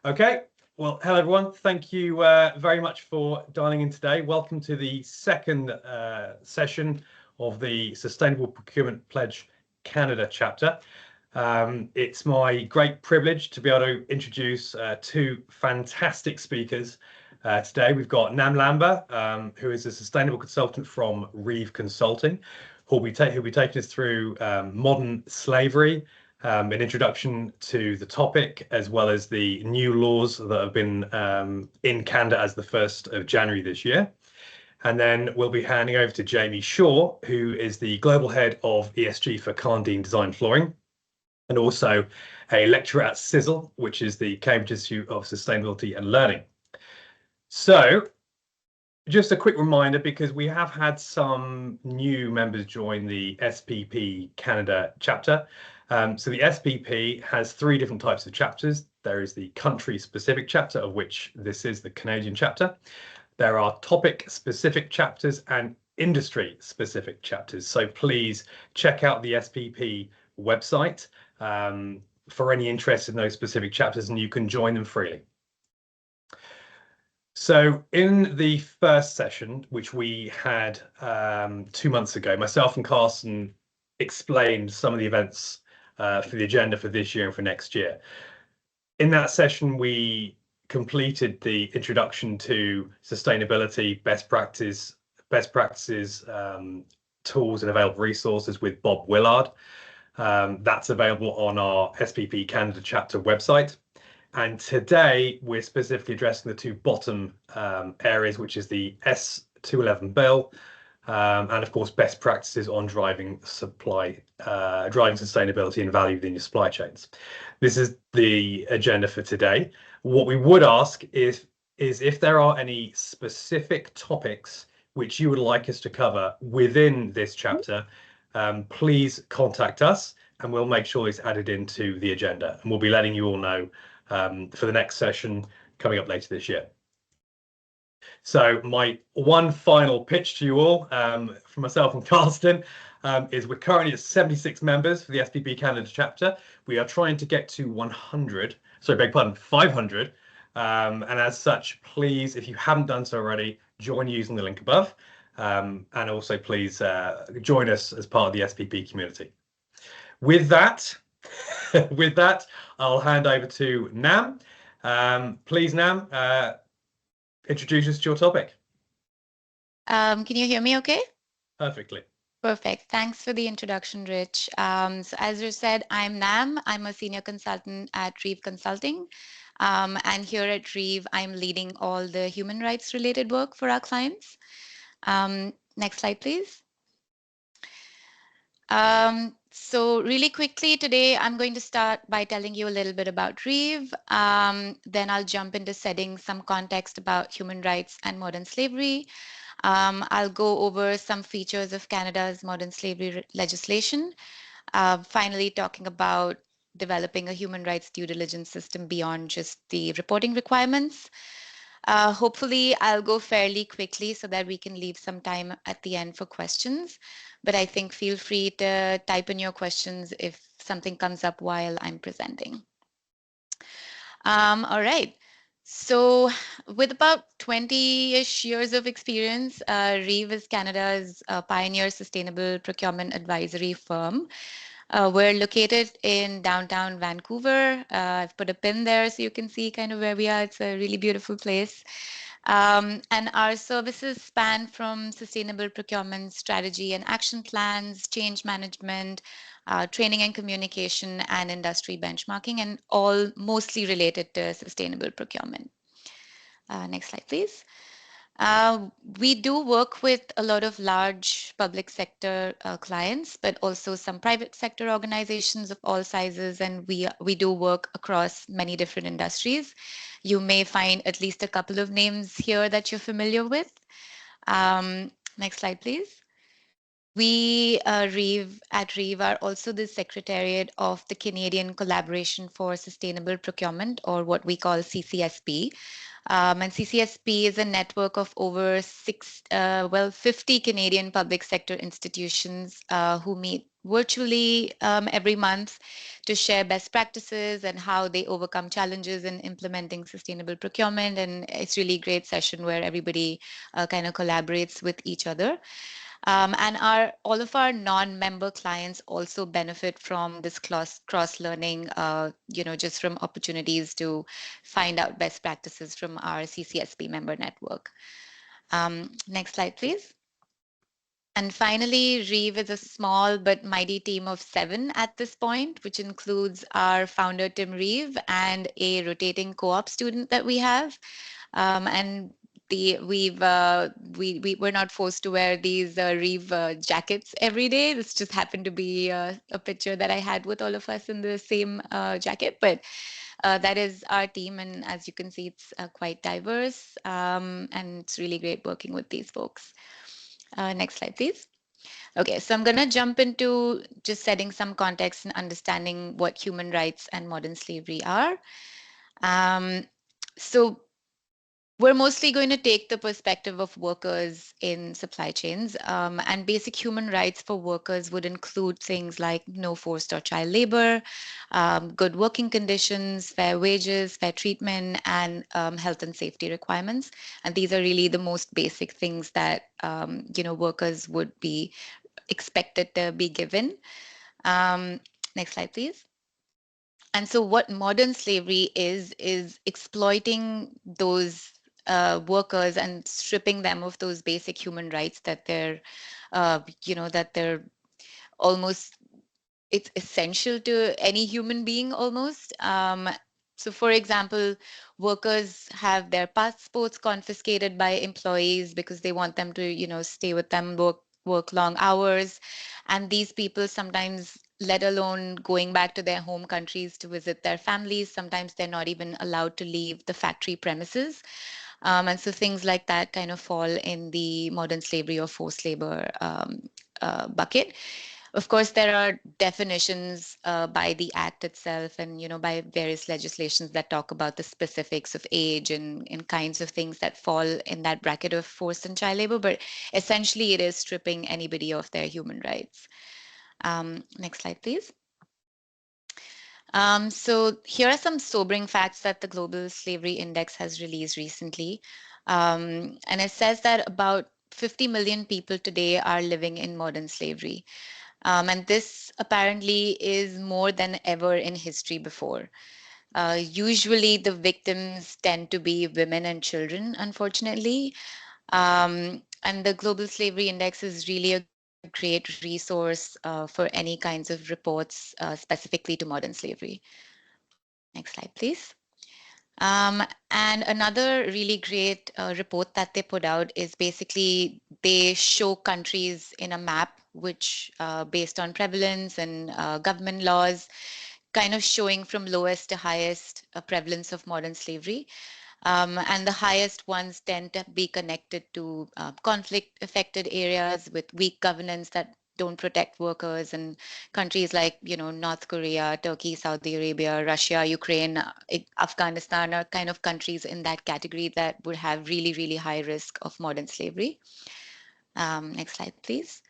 Okay, well, hello everyone. Thank you very much for dialing in today. Welcome to the second session of the Sustainable Procurement Pledge Canada chapter. It's my great privilege to be able to introduce two fantastic speakers today. We've got Namrita Lamba, who is a sustainable consultant from Reeve Consulting, who'll be taking us through modern slavery, an introduction to the topic, as well as the new laws that have been in Canada as the 1st of January this year. And then we'll be handing over to Jamie Shaw, who is the Global Head of ESG for Karndean Designflooring, and also a lecturer at CISL, which is the Cambridge Institute of Sustainability and Learning. So just a quick reminder, because we have had some new members join the SPP Canada chapter. So the SPP has three different types of chapters. There is the country-specific chapter, of which this is the Canadian chapter. There are topic-specific chapters and industry-specific chapters. So please check out the SPP website for any interest in those specific chapters, and you can join them freely. So in the first session, which we had 2 months ago, myself and Carsten explained some of the events for the agenda for this year and for next year. In that session, we completed the introduction to sustainability, best practices, tools and available resources with Bob Willard. That's available on our SPP Canada chapter website. And today we're specifically addressing the two bottom areas, which is the S211 bill, and of course best practices on driving sustainability and value within your supply chains. This is the agenda for today. What we would ask is if there are any specific topics which you would like us to cover within this chapter, please contact us and we'll make sure it's added into the agenda, and we'll be letting you all know for the next session coming up later this year. So my one final pitch to you all from myself and Carsten is we're currently at 76 members for the SPP Canada chapter. We are trying to get to 500. And as such, please, if you haven't done so already, join using the link above. And also please join us as part of the SPP community. With that, I'll hand over to Nam. Please, Nam, introduce us to your topic. Can you hear me okay? Perfectly. Perfect. Thanks for the introduction, Rich. So as you said, I'm Nam. I'm a senior consultant at Reeve Consulting. And here at Reeve, I'm leading all the human rights related work for our clients. Next slide, please. So really quickly today, I'm going to start by telling you a little bit about Reeve. Then I'll jump into setting some context about human rights and modern slavery. I'll go over some features of Canada's modern slavery legislation. Finally, talking about developing a human rights due diligence system beyond just the reporting requirements. Hopefully, I'll go fairly quickly so that we can leave some time at the end for questions. But I think feel free to type in your questions if something comes up while I'm presenting. All right. So with about 20-ish years of experience, Reeve is Canada's pioneer sustainable procurement advisory firm. We're located in downtown Vancouver. I've put a pin there so you can see kind of where we are. It's a really beautiful place. And our services span from sustainable procurement strategy and action plans, change management, training and communication, and industry benchmarking, and all mostly related to sustainable procurement. Next slide, please. We do work with a lot of large public sector clients, but also some private sector organizations of all sizes, and we do work across many different industries. You may find at least a couple of names here that you're familiar with. Next slide, please. We, at Reeve, are also the secretariat of the Canadian Collaboration for Sustainable Procurement, or what we call CCSP. And CCSP is a network of over 50 Canadian public sector institutions who meet virtually every month to share best practices and how they overcome challenges in implementing sustainable procurement. And it's really a great session where everybody kind of collaborates with each other. And all of our non-member clients also benefit from this cross-learning, just from opportunities to find out best practices from our CCSP member network. Next slide, please. And finally, Reeve is a small but mighty team of 7 at this point, which includes our founder, Tim Reeve, and a rotating co-op student that we have. And we're not forced to wear these Reeve jackets every day. This just happened to be a picture that I had with all of us in the same jacket, but that is our team, and as you can see, it's quite diverse, and it's really great working with these folks. Next slide, please. Okay, so I'm going to jump into just setting some context and understanding what human rights and modern slavery are. So we're mostly going to take the perspective of workers in supply chains, and basic human rights for workers would include things like no forced or child labor, good working conditions, fair wages, fair treatment, and health and safety requirements. And these are really the most basic things that workers would be expected to be given. Next slide, please. And so what modern slavery is exploiting those workers and stripping them of those basic human rights that they're almost, it's essential to any human being almost. So for example, workers have their passports confiscated by employees because they want them to, stay with them, work long hours. And these people sometimes, let alone going back to their home countries to visit their families, sometimes they're not even allowed to leave the factory premises. And so things like that kind of fall in the modern slavery or forced labor bucket. Of course, there are definitions by the Act itself and, by various legislations that talk about the specifics of age and kinds of things that fall in that bracket of forced and child labor. But essentially, it is stripping anybody of their human rights. Next slide, please. So here are some sobering facts that the Global Slavery Index has released recently. And it says that about 50 million people today are living in modern slavery. And this apparently is more than ever in history before. Usually the victims tend to be women and children, unfortunately. And the Global Slavery Index is really a great resource for any kinds of reports specifically to modern slavery. Next slide, please. And another really great report that they put out is basically they show countries in a map which based on prevalence and government laws, kind of showing from lowest to highest prevalence of modern slavery. And the highest ones tend to be connected to conflict affected areas with weak governance that don't protect workers, and countries like North Korea, Turkey, Saudi Arabia, Russia, Ukraine, Afghanistan are kind of countries in that category that would have really, really high risk of modern slavery. Next slide, please.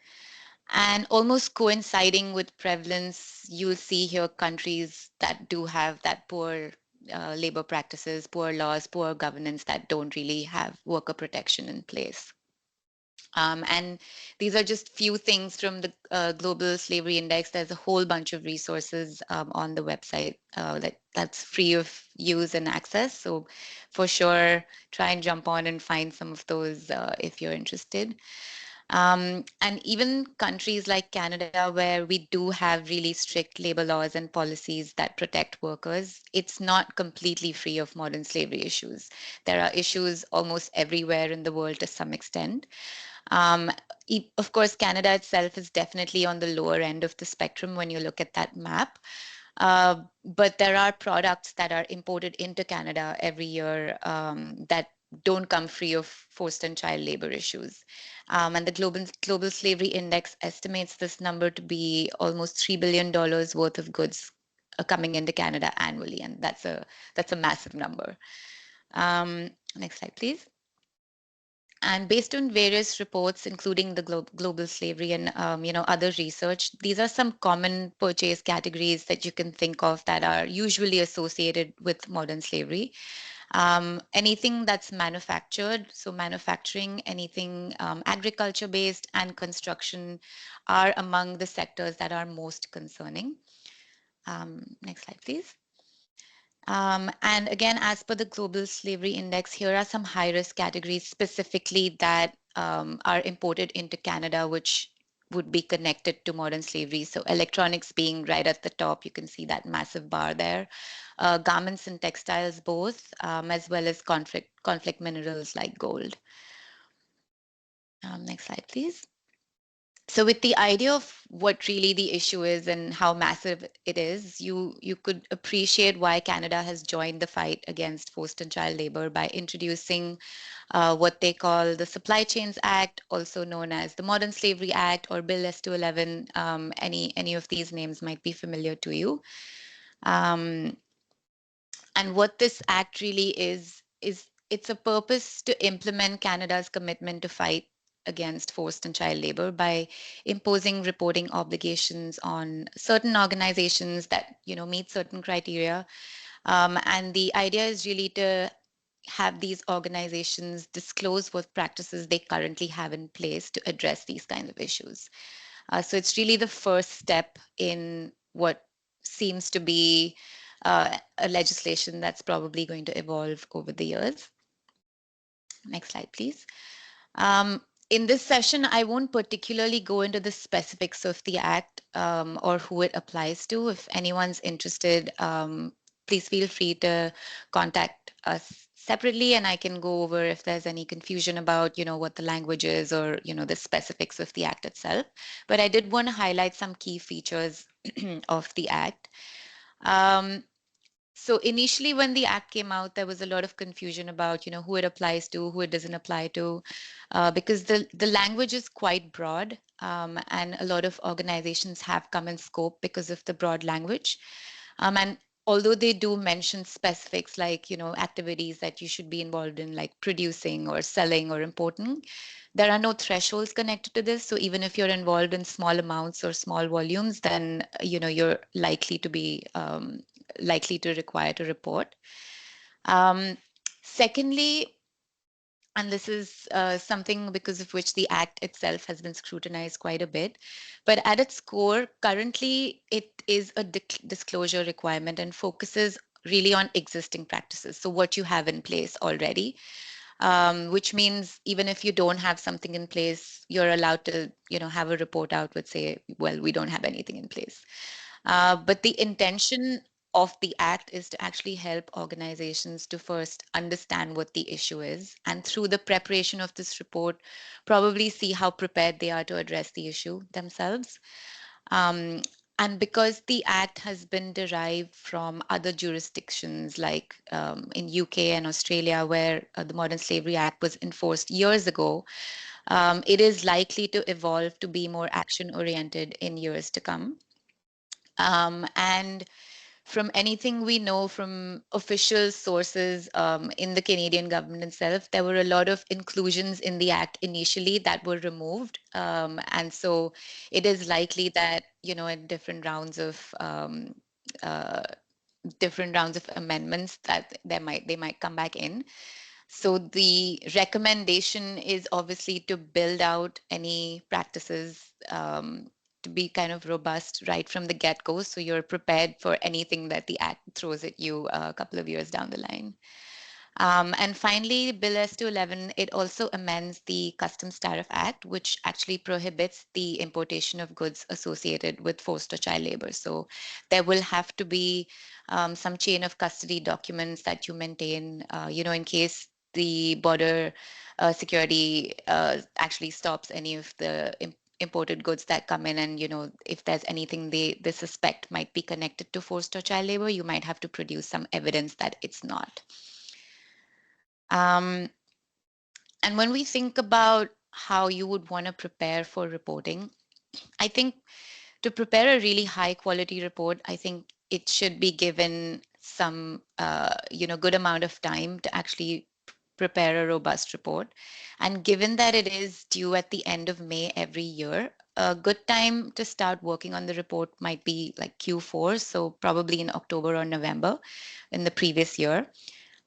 And almost coinciding with prevalence, you'll see here countries that do have that poor labor practices, poor laws, poor governance that don't really have worker protection in place. And these are just few things from the Global Slavery Index. There's a whole bunch of resources on the website that's free of use and access. So for sure, try and jump on and find some of those if you're interested. And even countries like Canada, where we do have really strict labor laws and policies that protect workers, it's not completely free of modern slavery issues. There are issues almost everywhere in the world to some extent. Of course, Canada itself is definitely on the lower end of the spectrum when you look at that map. But there are products that are imported into Canada every year that don't come free of forced and child labor issues. And the Global Slavery Index estimates this number to be almost $3 billion worth of goods coming into Canada annually, and that's a massive number. Next slide, please. And based on various reports, including the global slavery and other research, these are some common purchase categories that you can think of that are usually associated with modern slavery. Anything that's manufactured, so manufacturing, anything agriculture-based and construction are among the sectors that are most concerning. Next slide, please. And again, as per the Global Slavery Index, here are some high-risk categories specifically that are imported into Canada, which would be connected to modern slavery. So electronics being right at the top, you can see that massive bar there. Garments and textiles both, as well as conflict minerals like gold. Next slide, please. So with the idea of what really the issue is and how massive it is, you could appreciate why Canada has joined the fight against forced and child labor by introducing what they call the Supply Chains Act, also known as the Modern Slavery Act or Bill S-211. Any of these names might be familiar to you. And what this act really is it's a purpose to implement Canada's commitment to fight against forced and child labor by imposing reporting obligations on certain organizations that meet certain criteria. And the idea is really to have these organizations disclose what practices they currently have in place to address these kinds of issues. So it's really the first step in what seems to be a legislation that's probably going to evolve over the years. Next slide, please. In this session, I won't particularly go into the specifics of the Act or who it applies to. If anyone's interested, please feel free to contact us separately, and I can go over if there's any confusion about, what the language is or, the specifics of the Act itself. But I did want to highlight some key features of the Act. So initially, when the Act came out, there was a lot of confusion about, who it applies to, who it doesn't apply to, because the language is quite broad, and a lot of organizations have come in scope because of the broad language. And although they do mention specifics like, activities that you should be involved in, like producing or selling or importing, there are no thresholds connected to this. So even if you're involved in small amounts or small volumes, then, you're likely to be likely to require to report. Secondly, and this is something because of which the Act itself has been scrutinized quite a bit, but at its core, currently it is a disclosure requirement and focuses really on existing practices. So what you have in place already, which means even if you don't have something in place, you're allowed to, have a report out which say, well, we don't have anything in place. But the intention of the Act is to actually help organizations to first understand what the issue is, and through the preparation of this report, probably see how prepared they are to address the issue themselves. And because the Act has been derived from other jurisdictions like in UK and Australia, where the Modern Slavery Act was enforced years ago, it is likely to evolve to be more action-oriented in years to come. And from anything we know from official sources in the Canadian government itself, there were a lot of inclusions in the Act initially that were removed. And so it is likely that, in different rounds of amendments that they might come back in. So the recommendation is obviously to build out any practices to be kind of robust right from the get-go, so you're prepared for anything that the Act throws at you a couple of years down the line. And finally, Bill S-211, it also amends the Customs Tariff Act, which actually prohibits the importation of goods associated with forced or child labor. So there will have to be some chain of custody documents that you maintain, in case the border security actually stops any of the imported goods that come in, and if there's anything they suspect might be connected to forced or child labor, you might have to produce some evidence that it's not. And when we think about how you would want to prepare for reporting, I think to prepare a really high quality report, I think it should be given some, good amount of time to actually prepare a robust report. And given that it is due at the end of May every year, a good time to start working on the report might be like Q4, so probably in October or November in the previous year.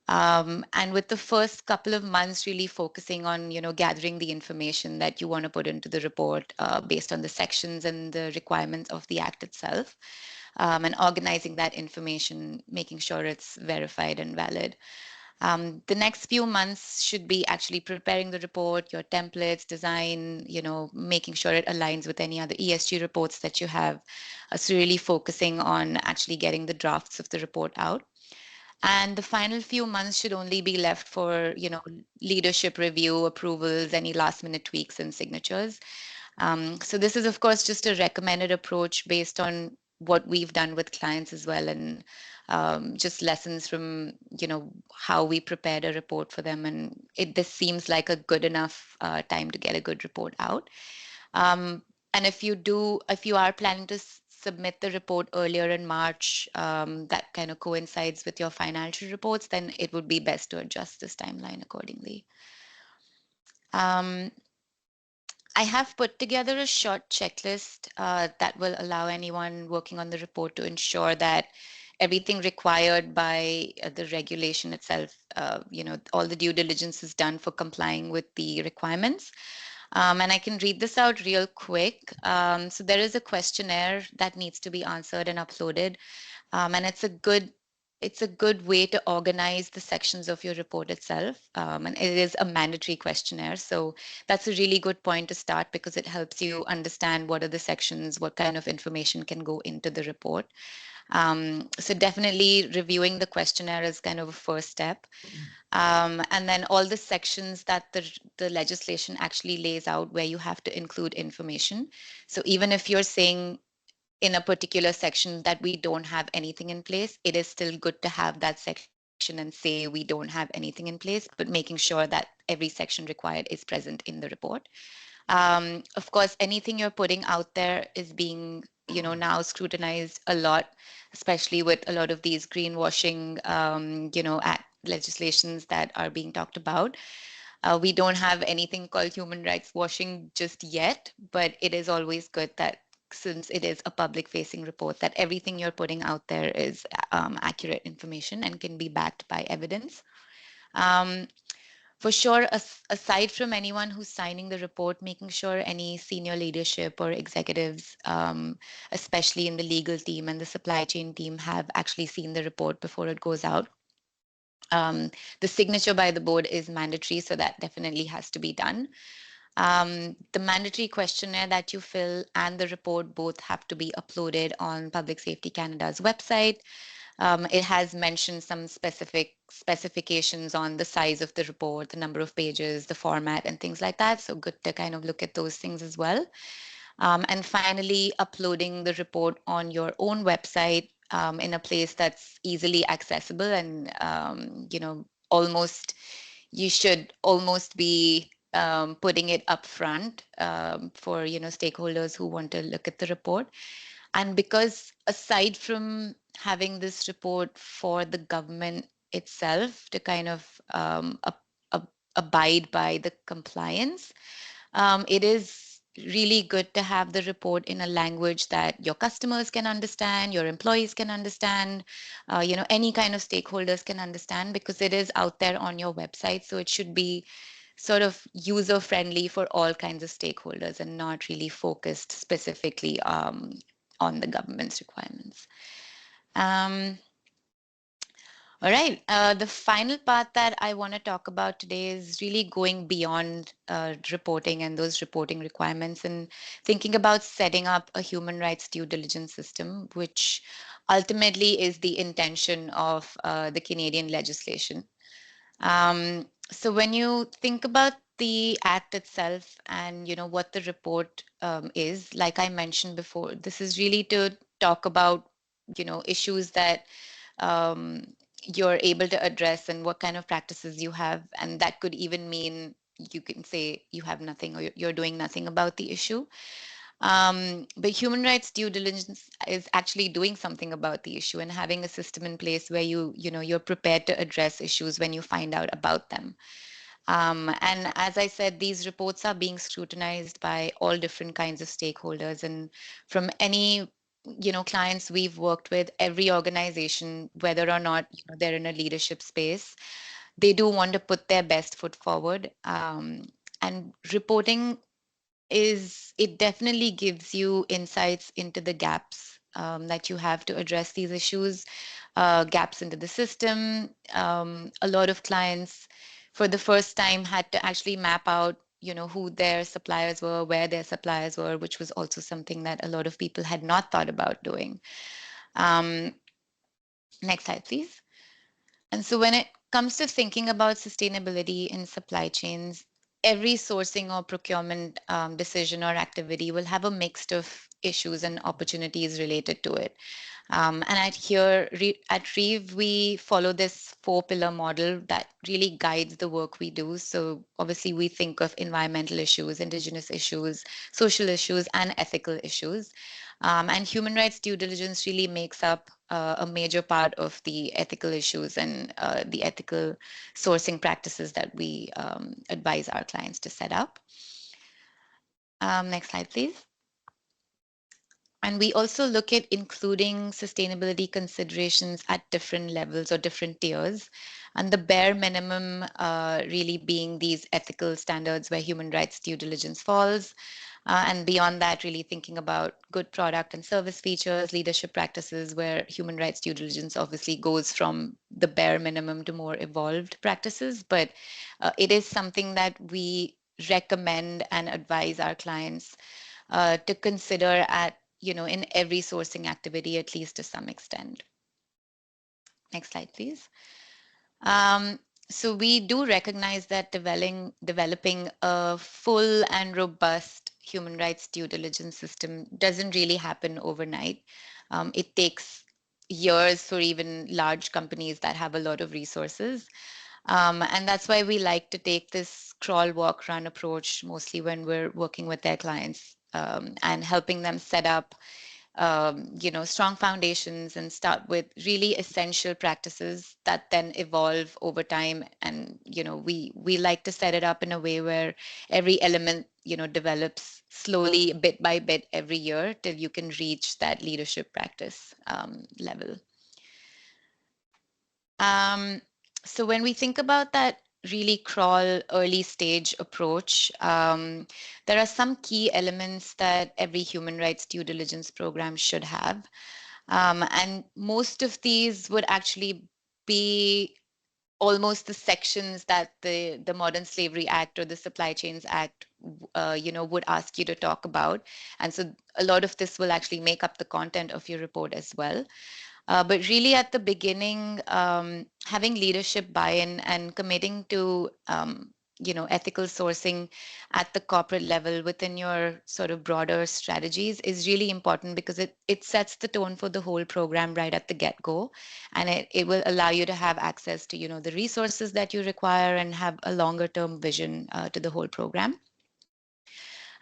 And with the first couple of months really focusing on, gathering the information that you want to put into the report based on the sections and the requirements of the act itself, and organizing that information, making sure it's verified and valid. The next few months should be actually preparing the report, your templates, design, making sure it aligns with any other ESG reports that you have. So really focusing on actually getting the drafts of the report out. And the final few months should only be left for, leadership review, approvals, any last minute tweaks and signatures. So this is, of course, just a recommended approach based on what we've done with clients as well, and just lessons from, how we prepared a report for them. And this seems like a good enough time to get a good report out. And if you are planning to submit the report earlier in March, that kind of coincides with your financial reports, then it would be best to adjust this timeline accordingly. I have put together a short checklist that will allow anyone working on the report to ensure that everything required by the regulation itself, all the due diligence is done for complying with the requirements. And I can read this out real quick. So there is a questionnaire that needs to be answered and uploaded. And it's a good way to organize the sections of your report itself. And it is a mandatory questionnaire. So that's a really good point to start because it helps you understand what are the sections, what kind of information can go into the report. So definitely reviewing the questionnaire is kind of a first step. And then all the sections that the legislation actually lays out where you have to include information. So even if you're saying in a particular section that we don't have anything in place, it is still good to have that section and say we don't have anything in place, but making sure that every section required is present in the report. Of course, anything you're putting out there is being, now scrutinized a lot, especially with a lot of these greenwashing, legislations that are being talked about. We don't have anything called human rights washing just yet, but it is always good that since it is a public facing report, that everything you're putting out there is accurate information and can be backed by evidence. For sure, aside from anyone who's signing the report, making sure any senior leadership or executives, especially in the legal team and the supply chain team, have actually seen the report before it goes out. The signature by the board is mandatory, so that definitely has to be done. The mandatory questionnaire that you fill and the report both have to be uploaded on Public Safety Canada's website. It has mentioned some specific specifications on the size of the report, the number of pages, the format, and things like that. So good to kind of look at those things as well. And finally, uploading the report on your own website in a place that's easily accessible and, almost, you should almost be putting it up front for, stakeholders who want to look at the report. And because aside from having this report for the government itself to kind of abide by the compliance, it is really good to have the report in a language that your customers can understand, your employees can understand, any kind of stakeholders can understand, because it is out there on your website. So it should be sort of user friendly for all kinds of stakeholders and not really focused specifically on the government's requirements. All right. The final part that I want to talk about today is really going beyond reporting and those reporting requirements and thinking about setting up a human rights due diligence system, which ultimately is the intention of the Canadian legislation. So when you think about the act itself and what the report is, like I mentioned before, this is really to talk about issues that you're able to address and what kind of practices you have, and that could even mean you can say you have nothing or you're doing nothing about the issue. But human rights due diligence is actually doing something about the issue and having a system in place where you're prepared to address issues when you find out about them. And as I said, these reports are being scrutinized by all different kinds of stakeholders. And from any clients we've worked with, every organization, whether or not they're in a leadership space, they do want to put their best foot forward. And reporting it definitely gives you insights into the gaps that you have to address these issues, gaps into the system. A lot of clients, for the first time, had to actually map out, who their suppliers were, where their suppliers were, which was also something that a lot of people had not thought about doing. Um, Next slide, please. And so when it comes to thinking about sustainability in supply chains, every sourcing or procurement decision or activity will have a mix of issues and opportunities related to it. And at Reeve, we follow this four-pillar model that really guides the work we do. So obviously, we think of environmental issues, indigenous issues, social issues, and ethical issues. And human rights due diligence really makes up a major part of the ethical issues and the ethical sourcing practices that we advise our clients to set up. Next slide, please. And we also look at including sustainability considerations at different levels or different tiers. And the bare minimum really being these ethical standards where human rights due diligence falls. And beyond that, really thinking about good product and service features, leadership practices, where human rights due diligence obviously goes from the bare minimum to more evolved practices. But it is something that we recommend and advise our clients to consider in every sourcing activity, at least to some extent. Next slide, please. So we do recognize that developing a full and robust human rights due diligence system doesn't really happen overnight. It takes years for even large companies that have a lot of resources. And that's why we like to take this crawl, walk, run approach mostly when we're working with their clients and helping them set up strong foundations and start with really essential practices that then evolve over time. And we like to set it up in a way where every element develops slowly, bit by bit, every year till you can reach that leadership practice level. So when we think about that really crawl early stage approach, there are some key elements that every human rights due diligence program should have. And most of these would actually be almost the sections that the Modern Slavery Act or the Supply Chains Act, would ask you to talk about. And so a lot of this will actually make up the content of your report as well. But really at the beginning, having leadership buy-in and committing to, ethical sourcing at the corporate level within your sort of broader strategies is really important because it sets the tone for the whole program right at the get-go. And it will allow you to have access to, the resources that you require and have a longer term vision to the whole program.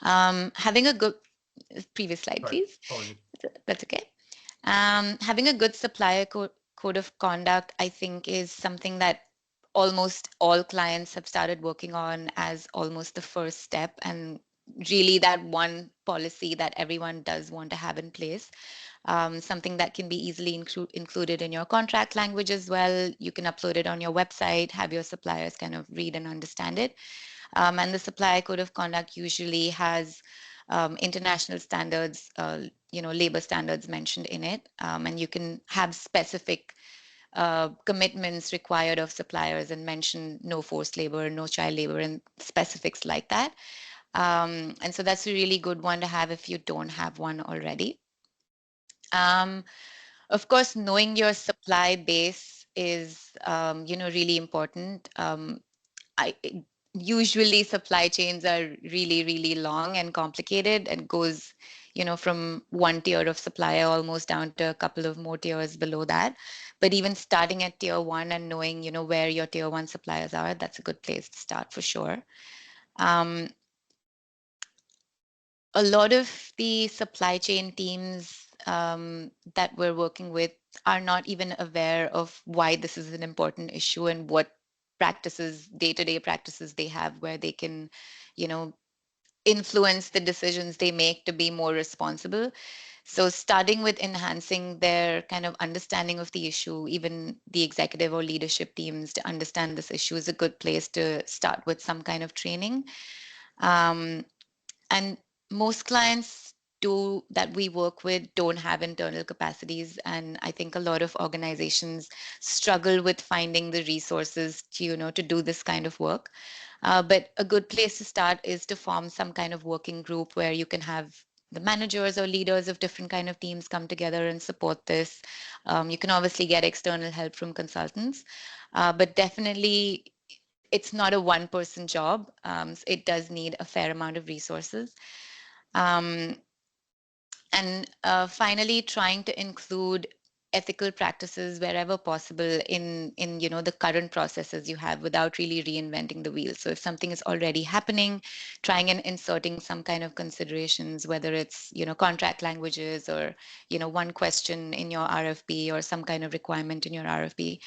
Having a good, previous slide, please. That's okay. Having a good supplier code of conduct, I think, is something that almost all clients have started working on as almost the first step, and really that one policy that everyone does want to have in place. Something that can be easily included in your contract language as well. You can upload it on your website, have your suppliers kind of read and understand it. And the supplier code of conduct usually has international standards, labor standards mentioned in it. And you can have specific commitments required of suppliers and mention no forced labor, no child labor, and specifics like that. And so that's a really good one to have if you don't have one already. Of course, knowing your supply base is, really important. Usually supply chains are really, really long and complicated and goes, from one tier of supplier almost down to a couple of more tiers below that. But even starting at tier one and knowing, where your tier one suppliers are, that's a good place to start for sure. Um, a lot of the supply chain teams that we're working with are not even aware of why this is an important issue and what practices, day-to-day practices they have where they can, you know, influence the decisions they make to be more responsible. So starting with enhancing their kind of understanding of the issue, even the executive or leadership teams to understand this issue is a good place to start with some kind of training. And most clients that we work with don't have internal capacities. And I think a lot of organizations struggle with finding the resources to, to do this kind of work. But a good place to start is to form some kind of working group where you can have the managers or leaders of different kind of teams come together and support this. You can obviously get external help from consultants, but definitely it's not a one-person job. So it does need a fair amount of resources. Um, and finally, trying to include ethical practices wherever possible in the current processes you have without really reinventing the wheel. So if something is already happening, trying and inserting some kind of considerations, whether it's contract languages or one question in your RFP or some kind of requirement in your RFP,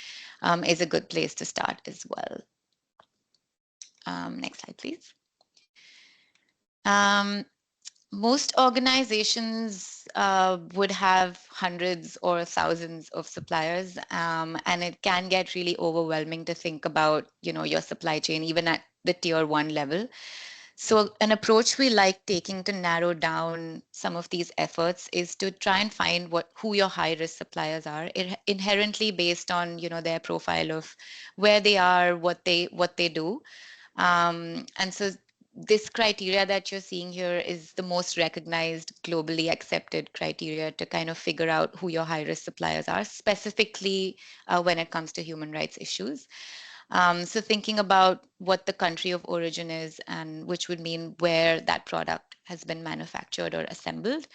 is a good place to start as well. Next slide, please. Most organizations would have hundreds or thousands of suppliers, and it can get really overwhelming to think about, your supply chain, even at the tier 1 level. So an approach we like taking to narrow down some of these efforts is to try and find who your high risk suppliers are, inherently based on, their profile of where they are, what they do. And so this criteria that you're seeing here is the most recognized, globally accepted criteria to kind of figure out who your high-risk suppliers are, specifically when it comes to human rights issues. So thinking about what the country of origin is, and which would mean where that product has been manufactured or assembled.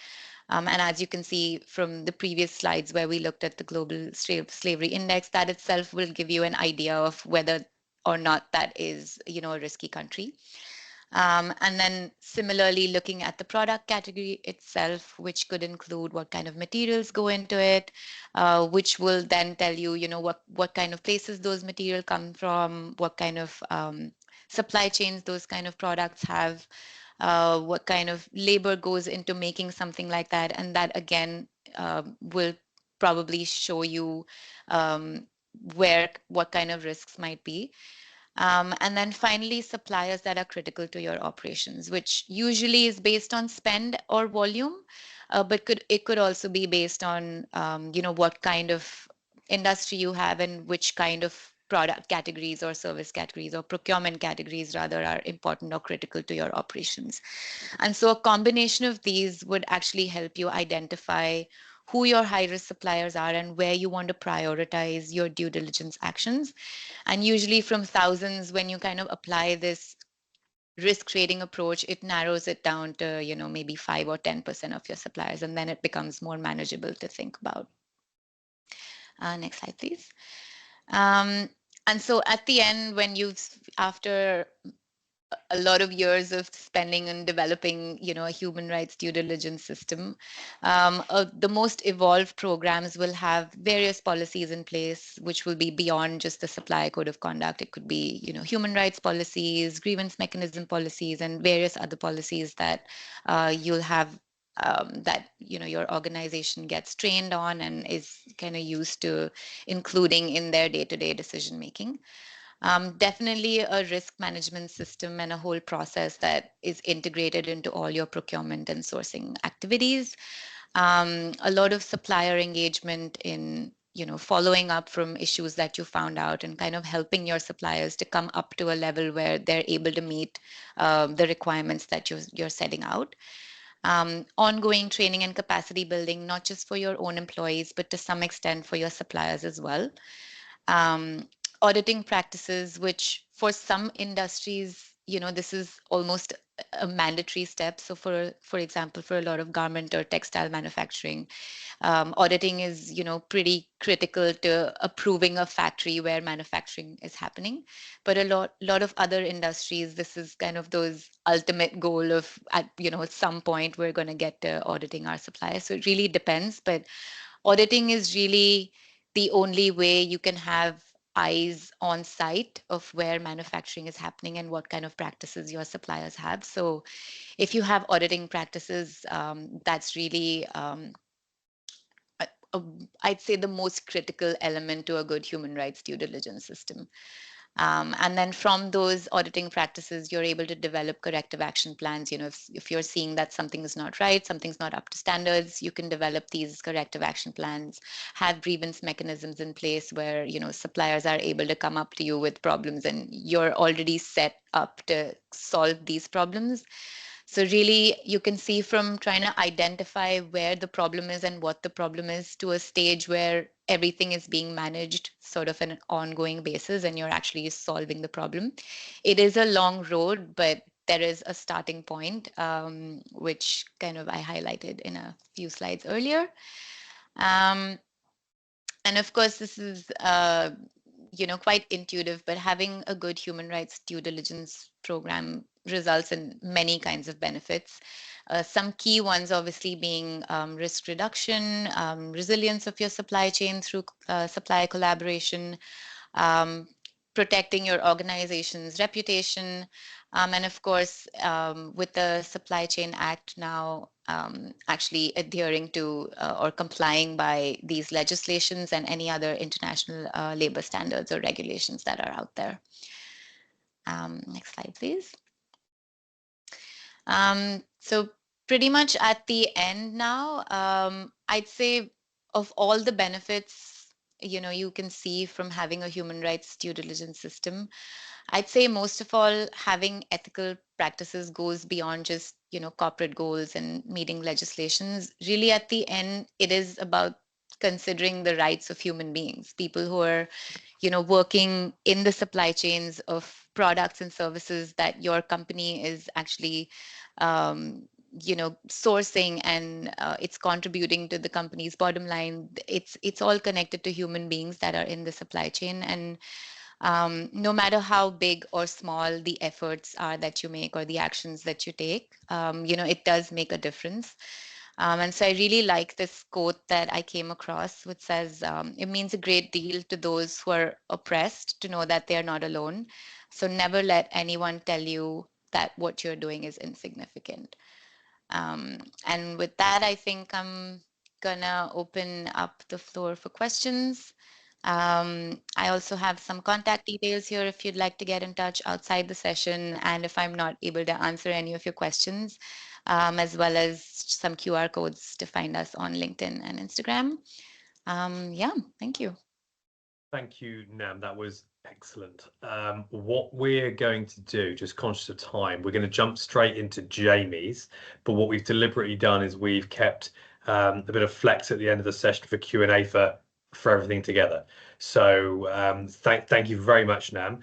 And as you can see from the previous slides where we looked at the Global Slavery Index, that itself will give you an idea of whether or not that is, a risky country. And then similarly, looking at the product category itself, which could include what kind of materials go into it, which will then tell you, what kind of places those materials come from, what kind of supply chains those kind of products have, what kind of labor goes into making something like that. And that again will probably show you what kind of risks might be. And then finally, suppliers that are critical to your operations, which usually is based on spend or volume, but it could also be based on what kind of industry you have and which kind of product categories or service categories or procurement categories rather are important or critical to your operations. And so a combination of these would actually help you identify who your high risk suppliers are and where you want to prioritize your due diligence actions. And usually from thousands, when you kind of apply this risk trading approach, it narrows it down to, maybe 5 or 10% of your suppliers, and then it becomes more manageable to think about. Next slide, please. And so at the end, after a lot of years of spending and developing, a human rights due diligence system. The most evolved programs will have various policies in place, which will be beyond just the supplier code of conduct. It could be, human rights policies, grievance mechanism policies, and various other policies that you'll have that your organization gets trained on and is kind of used to including in their day-to-day decision making. Definitely a risk management system and a whole process that is integrated into all your procurement and sourcing activities. A lot of supplier engagement in following up from issues that you found out and kind of helping your suppliers to come up to a level where they're able to meet the requirements that you're setting out. Ongoing training and capacity building, not just for your own employees, but to some extent for your suppliers as well. Auditing practices, which for some industries, this is almost a mandatory step. So for example, for a lot of garment or textile manufacturing, Auditing is, pretty critical to approving a factory where manufacturing is happening. But a lot of other industries, this is kind of those ultimate goal of, at some point we're going to get to auditing our suppliers. So it really depends. But auditing is really the only way you can have eyes on site of where manufacturing is happening and what kind of practices your suppliers have. So if you have auditing practices, that's really, I'd say, the most critical element to a good human rights due diligence system. And then from those auditing practices, you're able to develop corrective action plans. If you're seeing that something is not right, something's not up to standards, you can develop these corrective action plans, have grievance mechanisms in place where, suppliers are able to come up to you with problems and you're already set up to solve these problems. So really, you can see from trying to identify where the problem is and what the problem is to a stage where everything is being managed sort of an ongoing basis and you're actually solving the problem. It is a long road, but there is a starting point, which kind of I highlighted in a few slides earlier. And of course, this is, quite intuitive, but having a good human rights due diligence program results in many kinds of benefits. Some key ones obviously being risk reduction, resilience of your supply chain through supplier collaboration, protecting your organization's reputation, and of course, with the Supply Chain Act now actually adhering to or complying by these legislations and any other international labor standards or regulations that are out there. Next slide, please. So pretty much at the end now, I'd say of all the benefits, you can see from having a human rights due diligence system, I'd say most of all, having ethical practices goes beyond just, corporate goals and meeting legislations. Really, at the end, it is about considering the rights of human beings, people who are, working in the supply chains of products and services that your company is actually, sourcing, and it's contributing to the company's bottom line. It's all connected to human beings that are in the supply chain. And no matter how big or small the efforts are that you make or the actions that you take, it does make a difference. And so I really like this quote that I came across, which says, it means a great deal to those who are oppressed to know that they are not alone. So never let anyone tell you that what you're doing is insignificant. And with that, I think I'm gonna open up the floor for questions. I also have some contact details here if you'd like to get in touch outside the session, and if I'm not able to answer any of your questions, as well as some QR codes to find us on LinkedIn and Instagram. Yeah, thank you. Thank you, Nam. That was excellent. What we're going to do, just conscious of time, we're going to jump straight into Jamie's. But what we've deliberately done is we've kept a bit of flex at the end of the session for Q&A for everything together. So thank you very much, Nam.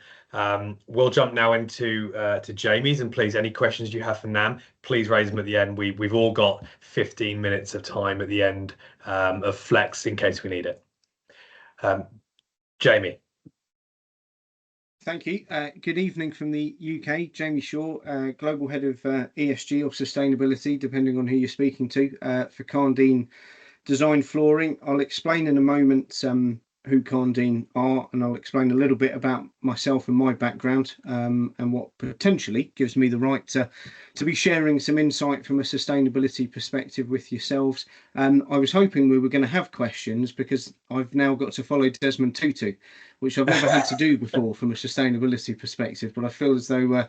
We'll jump now into to Jamie's, and please, any questions you have for Nam, please raise them at the end. We've all got 15 minutes of time at the end of flex in case we need it. Jamie. Thank you. Good evening from the UK. Jamie Shaw, Global Head of ESG or Sustainability, depending on who you're speaking to, for Karndean Designflooring. I'll explain in a moment who Karndean are, and I'll explain a little bit about myself and my background, and what potentially gives me the right to be sharing some insight from a sustainability perspective with yourselves. I was hoping we were going to have questions because I've now got to follow Desmond Tutu, which I've never had to do before from a sustainability perspective, but I feel as though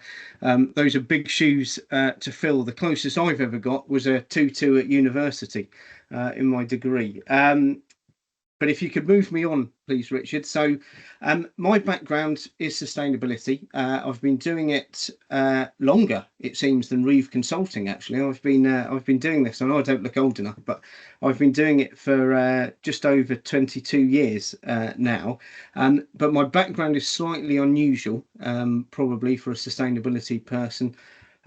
those are big shoes to fill. The closest I've ever got was a 2-2 at university in my degree. But if you could move me on, please, Richard. So my background is sustainability. I've been doing it longer, it seems, than Reeve Consulting, actually. I've been doing this. I know I don't look old enough, but I've been doing it for just over 22 years now. But my background is slightly unusual, probably for a sustainability person.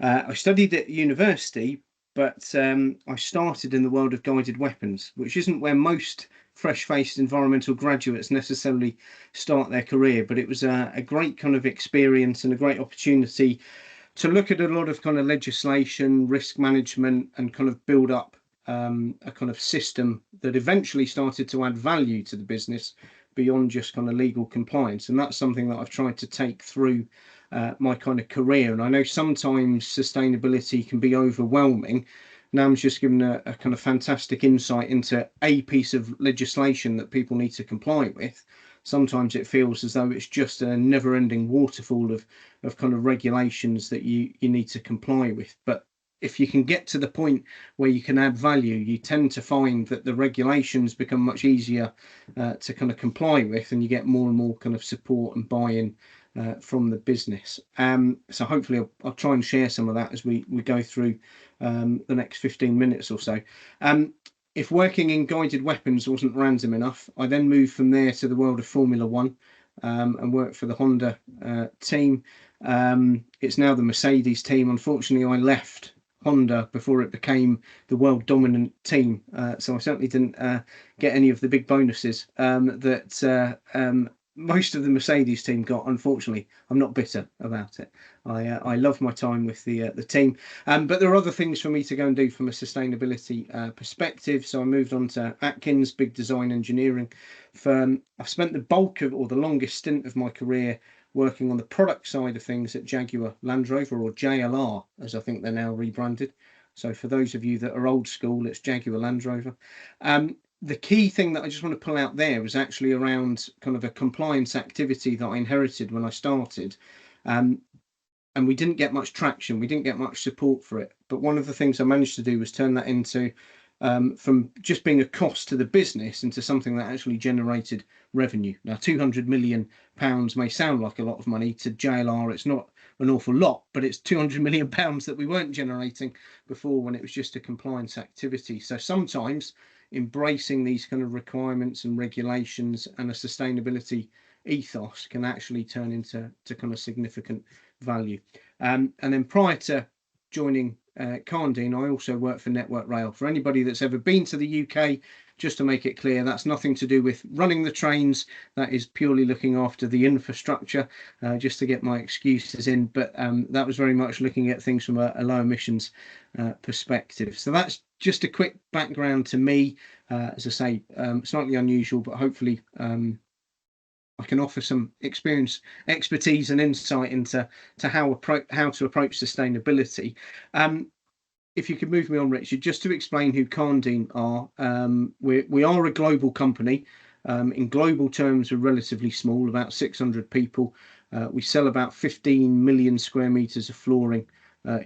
I studied at university, but I started in the world of guided weapons, which isn't where most fresh-faced environmental graduates necessarily start their career, but it was a great kind of experience and a great opportunity to look at a lot of kind of legislation, risk management, and kind of build up a kind of system that eventually started to add value to the business beyond just kind of legal compliance. And that's something that I've tried to take through my kind of career. And I know sometimes sustainability can be overwhelming. Nam's just given a kind of fantastic insight into a piece of legislation that people need to comply with. Sometimes it feels as though it's just a never-ending waterfall of kind of regulations that you need to comply with. But if you can get to the point where you can add value, you tend to find that the regulations become much easier to kind of comply with, and you get more and more kind of support and buy-in from the business. So hopefully I'll try and share some of that as we go through the next 15 minutes or so. If working in guided weapons wasn't random enough, I then moved from there to the world of Formula One and worked for the Honda team. It's now the Mercedes team. Unfortunately, I left Honda before it became the world dominant team. So I certainly didn't get any of the big bonuses that most of the Mercedes team got. Unfortunately, I'm not bitter about it. I love my time with the team, but there are other things for me to go and do from a sustainability perspective. So I moved on to Atkins, big design engineering firm. I've spent the bulk of, or the longest stint of my career, working on the product side of things at Jaguar Land Rover, or JLR, as I think they're now rebranded. So for those of you that are old school, it's Jaguar Land Rover. The key thing that I just want to pull out there was actually around kind of a compliance activity that I inherited when I started. And we didn't get much traction. We didn't get much support for it. But one of the things I managed to do was turn that into, from just being a cost to the business, into something that actually generated revenue. Now, £200 million may sound like a lot of money to JLR. It's not an awful lot, but it's £200 million that we weren't generating before, when it was just a compliance activity. So sometimes embracing these kind of requirements and regulations and a sustainability ethos can actually turn into kind of significant value. And then prior to joining Karndean, I also worked for Network Rail. For anybody that's ever been to the UK, just to make it clear, that's nothing to do with running the trains. That is purely looking after the infrastructure, just to get my excuses in. But that was very much looking at things from a low emissions perspective. So that's just a quick background to me. As I say, slightly unusual, but hopefully I can offer some experience, expertise and insight into how to approach sustainability. If you could move me on, Richard, just to explain who Karndean are. We are a global company. In global terms, we're relatively small, about 600 people. We sell about 15 million square meters of flooring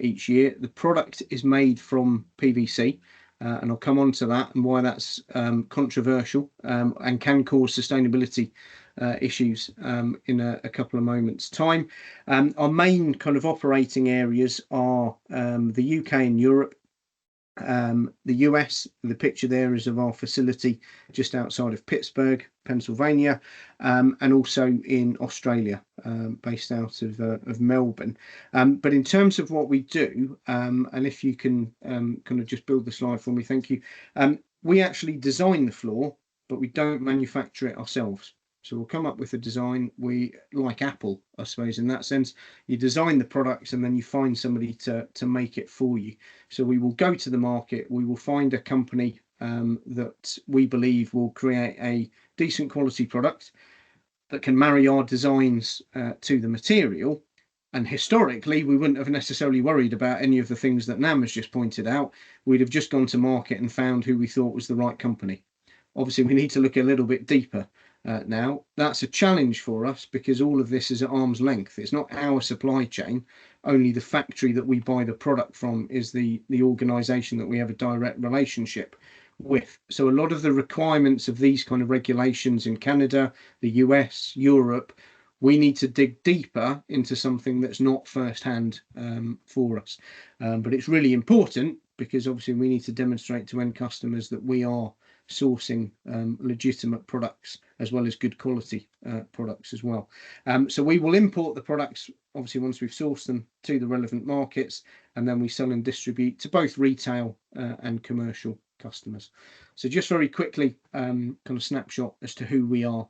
each year. The product is made from PVC, and I'll come on to that and why that's controversial and can cause sustainability issues in a couple of moments' time. Our main kind of operating areas are the UK and Europe. The US, the picture there is of our facility just outside of Pittsburgh, Pennsylvania, and also in Australia, based out of Melbourne. But in terms of what we do, and if you can kind of just build the slide for me, thank you. We actually design the floor, but we don't manufacture it ourselves. So we'll come up with a design. We, like Apple, I suppose, in that sense, you design the products and then you find somebody to make it for you. So we will go to the market, we will find a company that we believe will create a decent quality product that can marry our designs to the material. And historically, we wouldn't have necessarily worried about any of the things that Nam has just pointed out. We'd have just gone to market and found who we thought was the right company. Obviously, we need to look a little bit deeper. Now, that's a challenge for us because all of this is at arm's length. It's not our supply chain. Only the factory that we buy the product from is the organisation that we have a direct relationship with. So a lot of the requirements of these kind of regulations in Canada, the US, Europe, we need to dig deeper into something that's not first-hand for us. But it's really important because obviously we need to demonstrate to end customers that we are sourcing legitimate products as well as good quality products as well. So we will import the products, obviously, once we've sourced them to the relevant markets, and then we sell and distribute to both retail and commercial customers. So just very quickly, kind of snapshot as to who we are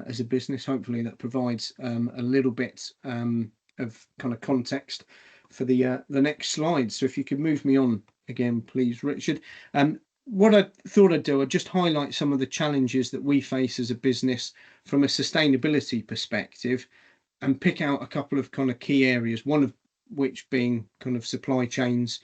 as a business. Hopefully that provides a little bit of kind of context for the next slide. So if you could move me on again, please, Richard. What I thought I'd do, I'd just highlight some of the challenges that we face as a business from a sustainability perspective, and pick out a couple of kind of key areas, one of which being kind of supply chains,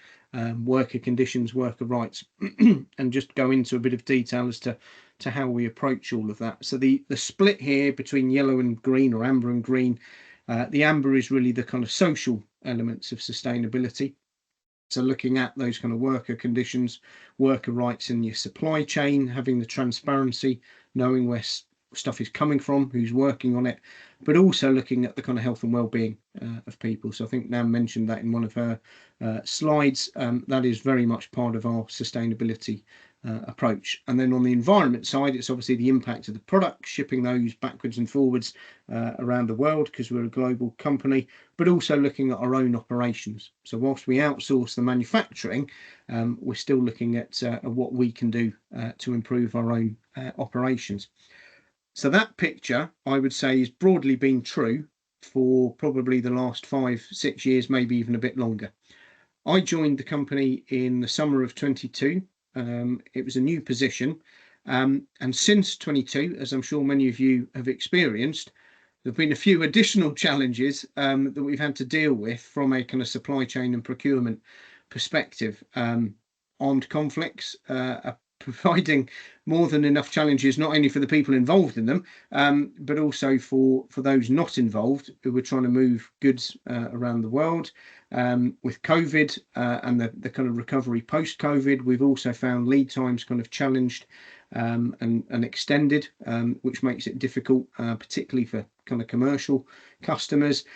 worker conditions, worker rights, and just go into a bit of detail as to how we approach all of that. So the split here between yellow and green, or amber and green, the amber is really the kind of social elements of sustainability. So looking at those kind of worker conditions, worker rights in your supply chain, having the transparency, knowing where stuff is coming from, who's working on it, but also looking at the kind of health and well-being of people. So I think Nam mentioned that in one of her slides. That is very much part of our sustainability approach. And then on the environment side, it's obviously the impact of the product, shipping those backwards and forwards around the world, because we're a global company, but also looking at our own operations. So whilst we outsource the manufacturing, we're still looking at what we can do to improve our own operations. So that picture, I would say, has broadly been true for probably the last 5-6 years, maybe even a bit longer. I joined the company in the summer of 22. It was a new position, and since 22, as I'm sure many of you have experienced, there have been a few additional challenges that we've had to deal with from a kind of supply chain and procurement perspective. Armed conflicts are providing more than enough challenges, not only for the people involved in them, but also for those not involved who were trying to move goods around the world. With COVID and the kind of recovery post-COVID, we've also found lead times kind of challenged and extended, which makes it difficult, particularly for kind of commercial customers.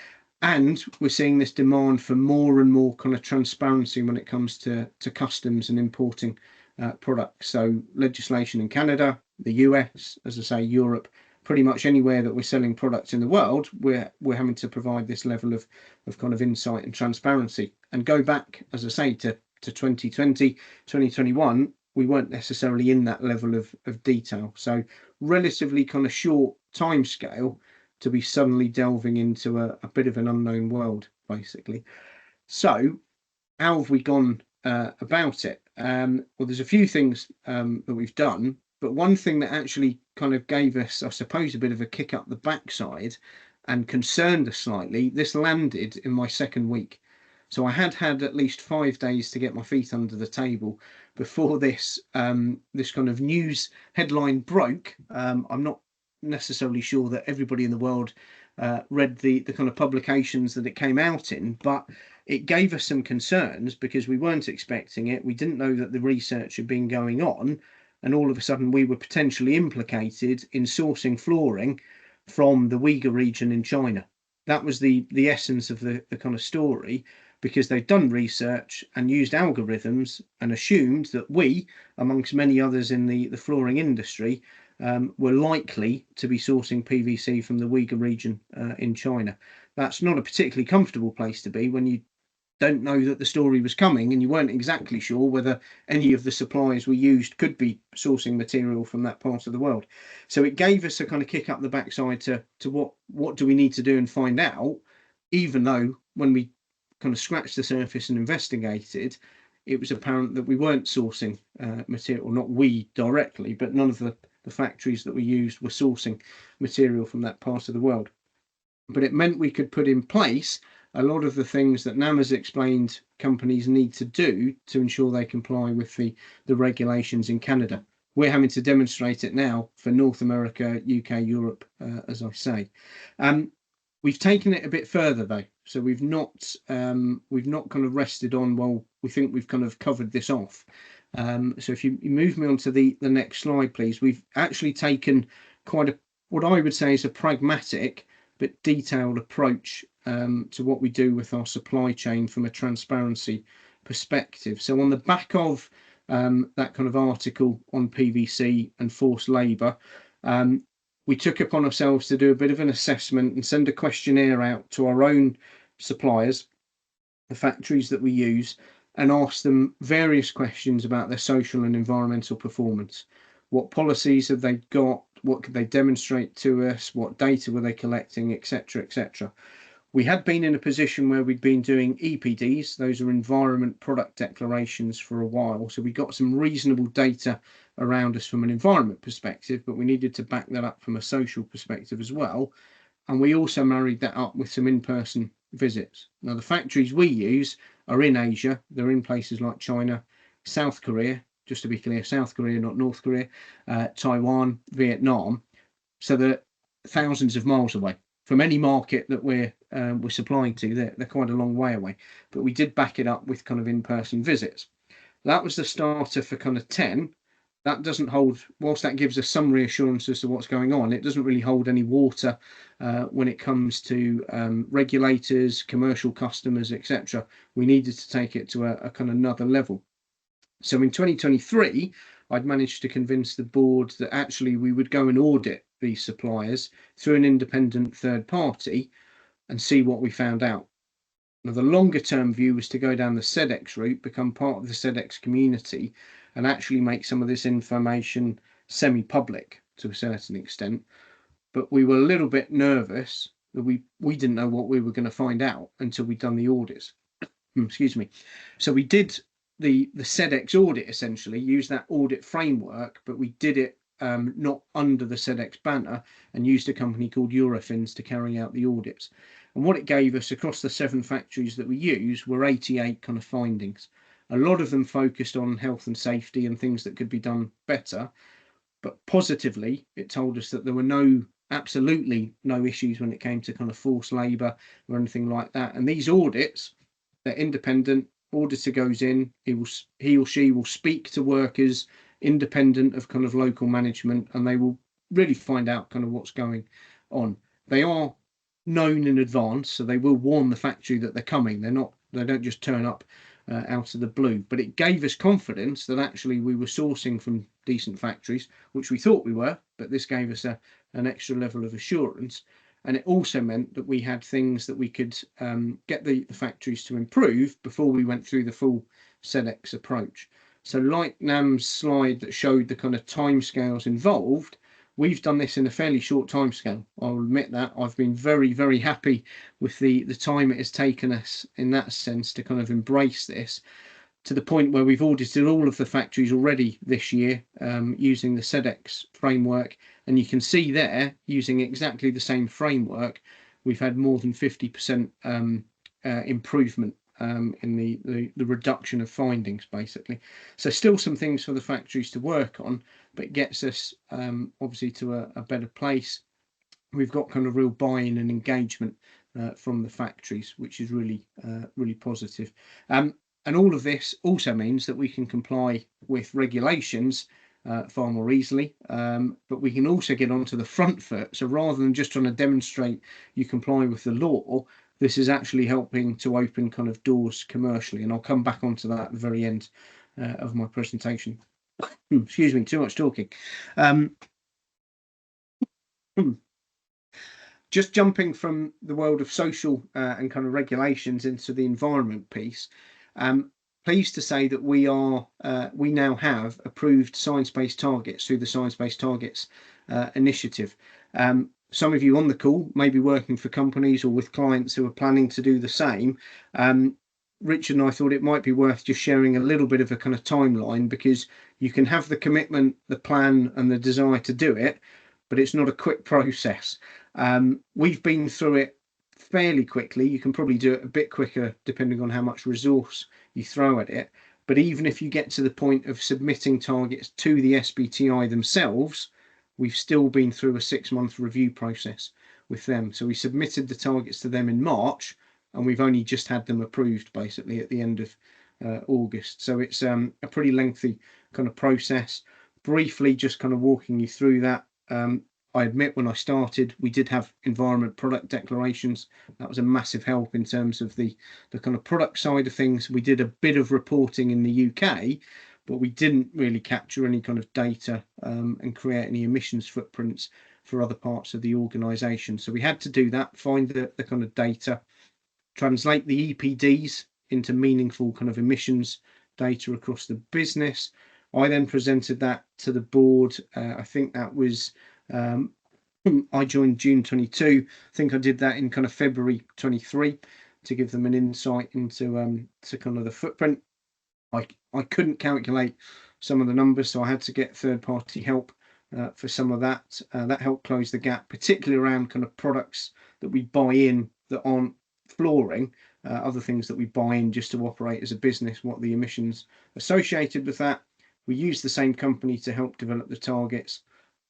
And we're seeing this demand for more and more kind of transparency when it comes to customs and importing products. So legislation in Canada, the US, as I say, Europe, pretty much anywhere that we're selling products in the world, we're having to provide this level of kind of insight and transparency. And go back, as I say, to 2020, 2021, we weren't necessarily in that level of detail. So relatively kind of short time scale to be suddenly delving into a bit of an unknown world, basically. So how have we gone about it? Well, there's a few things that we've done, but one thing that actually kind of gave us, I suppose, a bit of a kick up the backside and concerned us slightly, this landed in my second week. So I had at least 5 days to get my feet under the table before this this kind of news headline broke. I'm not necessarily sure that everybody in the world read the kind of publications that it came out in, but it gave us some concerns because we weren't expecting it. We didn't know that the research had been going on, and all of a sudden we were potentially implicated in sourcing flooring from the Uyghur region in China. That was the essence of the kind of story, because they'd done research and used algorithms and assumed that we, amongst many others in the flooring industry, were likely to be sourcing PVC from the Uyghur region in China. That's not a particularly comfortable place to be when you don't know that the story was coming and you weren't exactly sure whether any of the suppliers we used could be sourcing material from that part of the world. So it gave us a kind of kick up the backside to what do we need to do and find out, even though when we kind of scratched the surface and investigated, it was apparent that we weren't sourcing material, not we directly, but none of the factories that we used were sourcing material from that part of the world. But it meant we could put in place a lot of the things that Nam has explained companies need to do to ensure they comply with the regulations in Canada. We're having to demonstrate it now for North America, UK, Europe, as I say. We've taken it a bit further though, so we've not kind of rested on, well, we think we've kind of covered this off. So if you move me on to the next slide, please. We've actually taken quite what I would say is a pragmatic but detailed approach to what we do with our supply chain from a transparency perspective. So on the back of that kind of article on PVC and forced labour, we took upon ourselves to do a bit of an assessment and send a questionnaire out to our own suppliers, the factories that we use, and ask them various questions about their social and environmental performance. What policies have they got? What could they demonstrate to us? What data were they collecting, etc., etc. We had been in a position where we'd been doing EPDs, those are environment product declarations, for a while. So we got some reasonable data around us from an environment perspective, but we needed to back that up from a social perspective as well. And we also married that up with some in-person visits. Now, the factories we use are in Asia. They're in places like China, South Korea, just to be clear, South Korea, not North Korea, Taiwan, Vietnam. So they're thousands of miles away from any market that we're supplying to. They're quite a long way away. But we did back it up with kind of in-person visits. That was the starter for kind of 10. That doesn't hold, whilst that gives us some reassurance as to what's going on, it doesn't really hold any water when it comes to regulators, commercial customers, etc. We needed to take it to a kind of another level. So in 2023, I'd managed to convince the board that actually we would go and audit these suppliers through an independent third party and see what we found out. Now, the longer term view was to go down the SEDEX route, become part of the SEDEX community, and actually make some of this information semi-public to a certain extent. But we were a little bit nervous that we didn't know what we were going to find out until we'd done the audits. Excuse me. So we did the SEDEX audit, essentially, use that audit framework, but we did it not under the SEDEX banner, and used a company called Eurofins to carry out the audits. And what it gave us across the 7 factories that we use were 88 kind of findings. A lot of them focused on health and safety and things that could be done better. But positively, it told us that there were absolutely no issues when it came to kind of forced labour or anything like that. And these audits, they're independent. Auditor goes in, he or she will speak to workers independent of kind of local management, and they will really find out kind of what's going on. They are known in advance, so they will warn the factory that they're coming. They don't just turn up out of the blue. But it gave us confidence that actually we were sourcing from decent factories, which we thought we were, but this gave us an extra level of assurance. And it also meant that we had things that we could get the factories to improve before we went through the full SEDEX approach. So like Nam's slide that showed the kind of timescales involved, we've done this in a fairly short timescale. I'll admit that. I've been very, very happy with the time it has taken us in that sense to kind of embrace this, to the point where we've audited all of the factories already this year using the SEDEX framework. And you can see there, using exactly the same framework, we've had more than 50% improvement in the reduction of findings, basically. So still some things for the factories to work on, but it gets us obviously to a better place. We've got kind of real buy-in and engagement from the factories, which is really, really positive. And all of this also means that we can comply with regulations far more easily, but we can also get onto the front foot. So rather than just trying to demonstrate you comply with the law, this is actually helping to open kind of doors commercially. And I'll come back onto that at the very end of my presentation. Excuse me, too much talking. Just jumping from the world of social and kind of regulations into the environment piece. Pleased to say that we now have approved science-based targets through the Science-Based Targets initiative. Some of you on the call may be working for companies or with clients who are planning to do the same. Richard and I thought it might be worth just sharing a little bit of a kind of timeline, because you can have the commitment, the plan and the desire to do it, but it's not a quick process. We've been through it fairly quickly. You can probably do it a bit quicker depending on how much resource you throw at it. But even if you get to the point of submitting targets to the SBTi themselves, we've still been through a 6-month review process with them. So we submitted the targets to them in March, and we've only just had them approved basically at the end of August. So it's a pretty lengthy kind of process. Briefly, just kind of walking you through that. I admit when I started, we did have environment product declarations. That was a massive help in terms of the kind of product side of things. We did a bit of reporting in the UK, but we didn't really capture any kind of data and create any emissions footprints for other parts of the organisation. So we had to do that, find the kind of data, translate the EPDs into meaningful kind of emissions data across the business. I then presented that to the board. I think that was, I joined June 22. I think I did that in kind of February 23 to give them an insight into to kind of the footprint. I couldn't calculate some of the numbers, so I had to get third-party help for some of that. That helped close the gap, particularly around kind of products that we buy in that aren't flooring, other things that we buy in just to operate as a business, what the emissions associated with that. We use the same company to help develop the targets,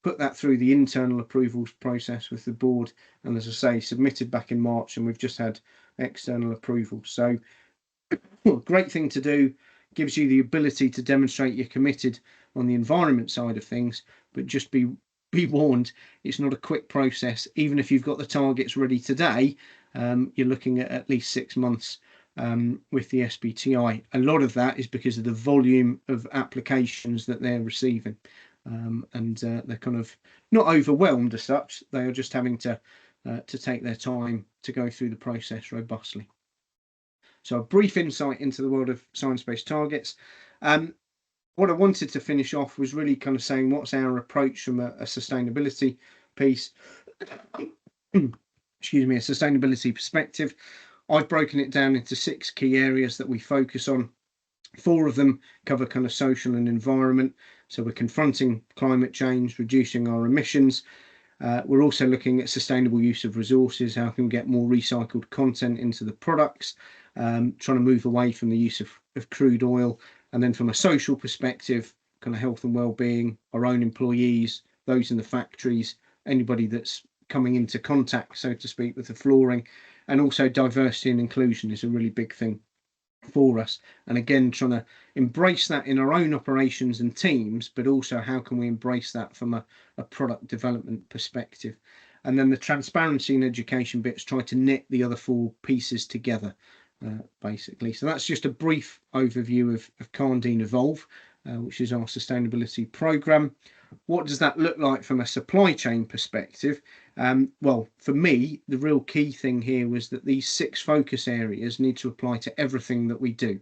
put that through the internal approvals process with the board, and as I say, submitted back in March, and we've just had external approval. So great thing to do, gives you the ability to demonstrate you're committed on the environment side of things, but just be warned, it's not a quick process. Even if you've got the targets ready today, you're looking at least 6 months with the SBTi. A lot of that is because of the volume of applications that they're receiving, and they're kind of not overwhelmed as such. They are just having to take their time to go through the process robustly. So a brief insight into the world of science-based targets. What I wanted to finish off was really kind of saying what's our approach from a sustainability piece. Excuse me, a sustainability perspective. I've broken it down into 6 key areas that we focus on. 4 of them cover kind of social and environment. So we're confronting climate change, reducing our emissions. We're also looking at sustainable use of resources. How can we get more recycled content into the products? Trying to move away from the use of crude oil. And then from a social perspective, kind of health and well-being, our own employees, those in the factories, anybody that's coming into contact, so to speak, with the flooring. And also diversity and inclusion is a really big thing for us. And again, trying to embrace that in our own operations and teams, but also how can we embrace that from a product development perspective. And then the transparency and education bits try to knit the other 4 pieces together. Basically. So that's just a brief overview of Karndean Evolve, which is our sustainability program. What does that look like from a supply chain perspective? Well, for me, the real key thing here was that these 6 focus areas need to apply to everything that we do.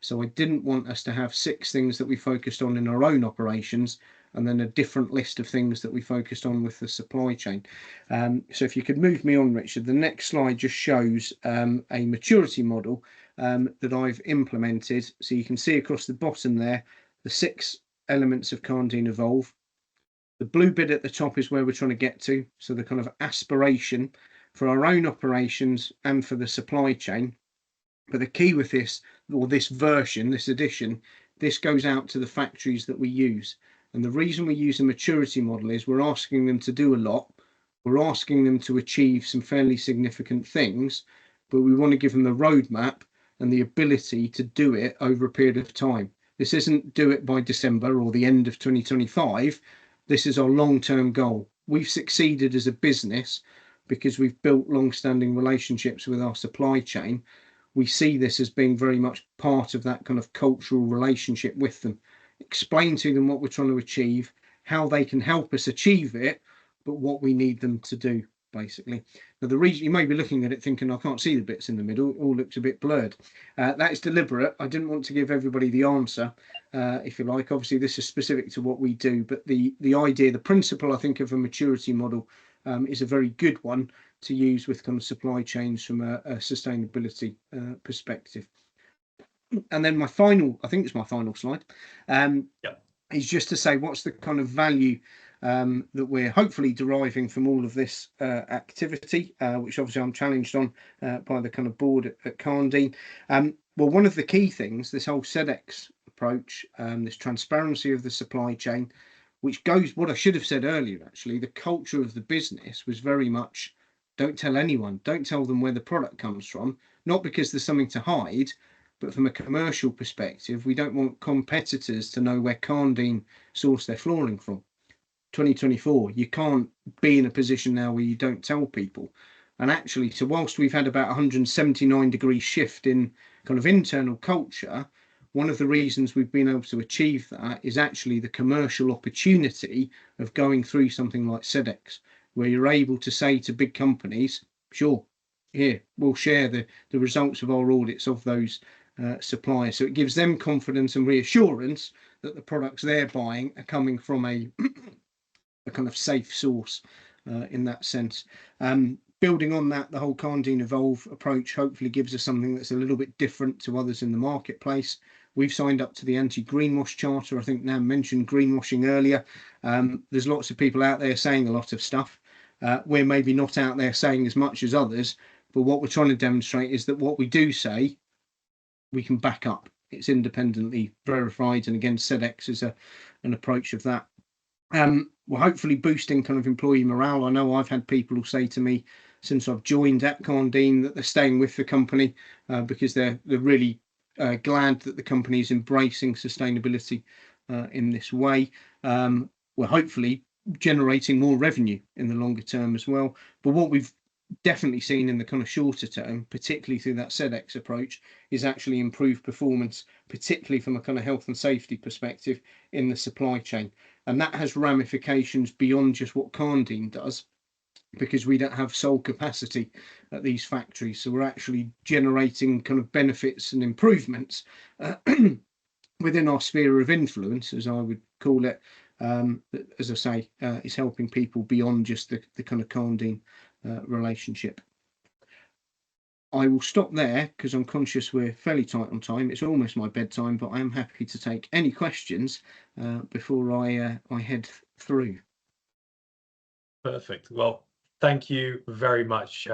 So I didn't want us to have 6 things that we focused on in our own operations and then a different list of things that we focused on with the supply chain. So if you could move me on, Richard, the next slide just shows a maturity model that I've implemented. So you can see across the bottom there, the 6 elements of Karndean Evolve. The blue bit at the top is where we're trying to get to. So the kind of aspiration for our own operations and for the supply chain. But the key with this, or this version, this edition, this goes out to the factories that we use. And the reason we use a maturity model is we're asking them to do a lot. We're asking them to achieve some fairly significant things, but we want to give them the roadmap and the ability to do it over a period of time. This isn't do it by December or the end of 2025. This is our long-term goal. We've succeeded as a business because we've built long-standing relationships with our supply chain. We see this as being very much part of that kind of cultural relationship with them. Explain to them what we're trying to achieve, how they can help us achieve it, but what we need them to do, basically. Now, the reason you may be looking at it thinking, I can't see the bits in the middle, it all looks a bit blurred. That is deliberate. I didn't want to give everybody the answer, if you like. Obviously, this is specific to what we do, but the idea, the principle, I think, of a maturity model is a very good one to use with kind of supply chains from a sustainability perspective. And then my final, I think it's my final slide, is just to say what's the kind of value that we're hopefully deriving from all of this activity, which obviously I'm challenged on by the kind of board at Karndean. Well, one of the key things, this whole SEDEX approach, this transparency of the supply chain, which goes, what I should have said earlier, actually, the culture of the business was very much, don't tell anyone, don't tell them where the product comes from, not because there's something to hide, but from a commercial perspective, we don't want competitors to know where Karndean source their flooring from. 2024, you can't be in a position now where you don't tell people. And actually, so whilst we've had about 179-degree shift in kind of internal culture, one of the reasons we've been able to achieve that is actually the commercial opportunity of going through something like SEDEX, where you're able to say to big companies, sure, here, we'll share the results of our audits of those suppliers. So it gives them confidence and reassurance that the products they're buying are coming from a kind of safe source in that sense. Building on that, the whole Karndean Evolve approach hopefully gives us something that's a little bit different to others in the marketplace. We've signed up to the anti-greenwash charter. I think Nam mentioned greenwashing earlier. There's lots of people out there saying a lot of stuff. We're maybe not out there saying as much as others, but what we're trying to demonstrate is that what we do say, we can back up. It's independently verified, and again, SEDEX is an approach of that. We're hopefully boosting kind of employee morale. I know I've had people who say to me since I've joined at Karndean that they're staying with the company because they're really glad that the company is embracing sustainability in this way. We're hopefully generating more revenue in the longer term as well. But what we've definitely seen in the kind of shorter term, particularly through that SEDEX approach, is actually improved performance, particularly from a kind of health and safety perspective in the supply chain. And that has ramifications beyond just what Karndean does, because we don't have sole capacity at these factories. So we're actually generating kind of benefits and improvements within our sphere of influence, as I would call it. As I say, is helping people beyond just the kind of Karndean relationship. I will stop there because I'm conscious we're fairly tight on time. It's almost my bedtime, but I am happy to take any questions before I head through. Perfect. Well, thank you very much,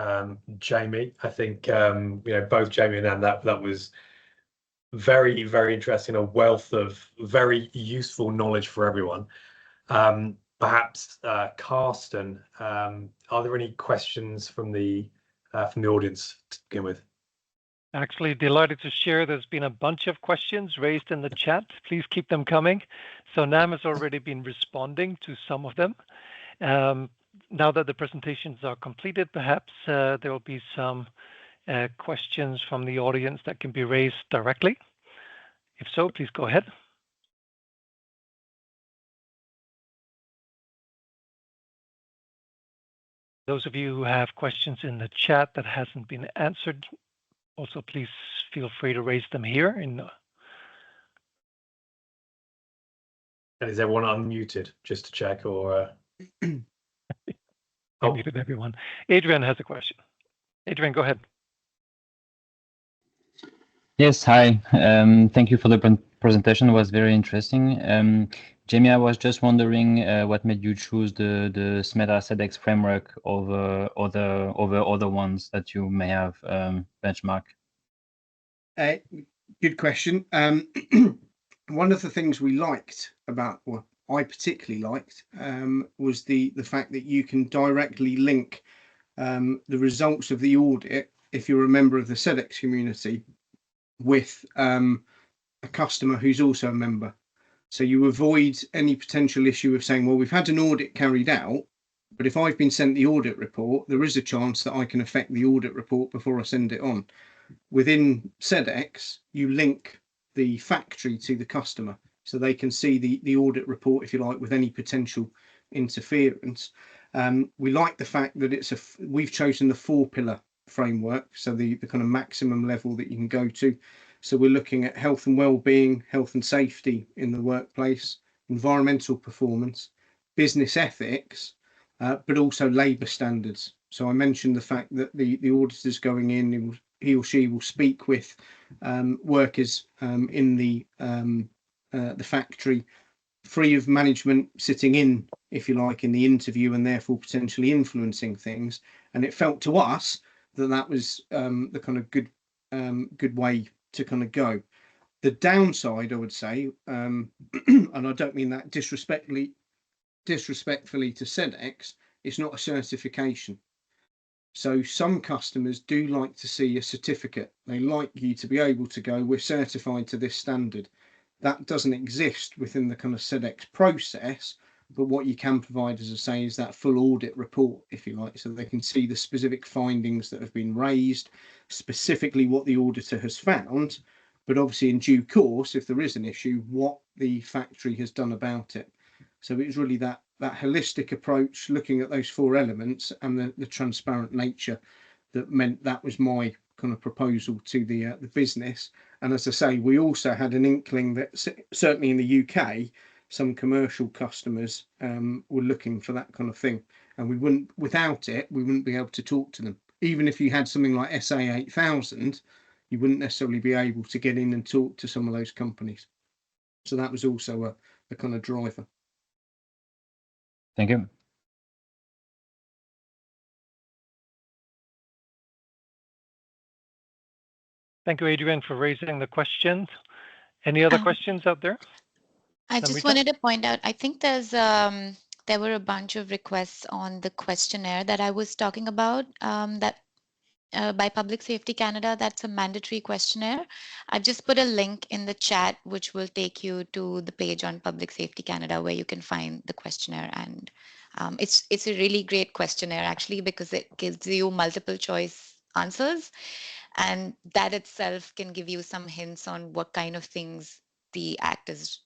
Jamie. I think both Jamie and Anne, that was very, very interesting. A wealth of very useful knowledge for everyone. Perhaps Karsten, are there any questions from the audience to begin with? Actually, delighted to share. There's been a bunch of questions raised in the chat. Please keep them coming. So Nam has already been responding to some of them. Now that the presentations are completed, perhaps there will be some questions from the audience that can be raised directly. If so, please go ahead. Those of you who have questions in the chat that hasn't been answered, also please feel free to raise them here. And is everyone unmuted, just to check, or? I muted everyone. Adrian has a question. Adrian, go ahead. Yes, hi. Thank you for the presentation. It was very interesting. Jamie, I was just wondering what made you choose the SMETA SEDEX framework over other ones that you may have benchmark. Good question. One of the things we liked about, or I particularly liked, was the fact that you can directly link the results of the audit, if you're a member of the SEDEX community, with a customer who's also a member. So you avoid any potential issue of saying, well, we've had an audit carried out, but if I've been sent the audit report, there is a chance that I can affect the audit report before I send it on. Within SEDEX, you link the factory to the customer, so they can see the audit report, if you like, with any potential interference. We like the fact that we've chosen the 4-pillar framework, so the kind of maximum level that you can go to. So we're looking at health and well-being, health and safety in the workplace, environmental performance, business ethics, but also labour standards. So I mentioned the fact that the auditor's going in, he or she will speak with workers in the factory, free of management sitting in, if you like, in the interview, and therefore potentially influencing things. And it felt to us that was the kind of good way to kind of go. The downside, I would say, and I don't mean that disrespectfully to SEDEX, it's not a certification. So some customers do like to see a certificate. They like you to be able to go, we're certified to this standard. That doesn't exist within the kind of SEDEX process, but what you can provide, as I say, is that full audit report, if you like, so they can see the specific findings that have been raised, specifically what the auditor has found, but obviously in due course, if there is an issue, what the factory has done about it. So it was really that holistic approach, looking at those 4 elements and the transparent nature, that meant that was my kind of proposal to the business. And as I say, we also had an inkling that certainly in the UK, some commercial customers were looking for that kind of thing, and without it, we wouldn't be able to talk to them. Even if you had something like SA 8000, you wouldn't necessarily be able to get in and talk to some of those companies. So that was also a kind of driver. Thank you. Thank you, Adrian, for raising the questions. Any other questions out there? I just Namrita? wanted to point out, I think there were a bunch of requests on the questionnaire that I was talking about, by Public Safety Canada. That's a mandatory questionnaire. I've just put a link in the chat, which will take you to the page on Public Safety Canada where you can find the questionnaire. And it's a really great questionnaire, actually, because it gives you multiple choice answers. And that itself can give you some hints on what kind of things the act is,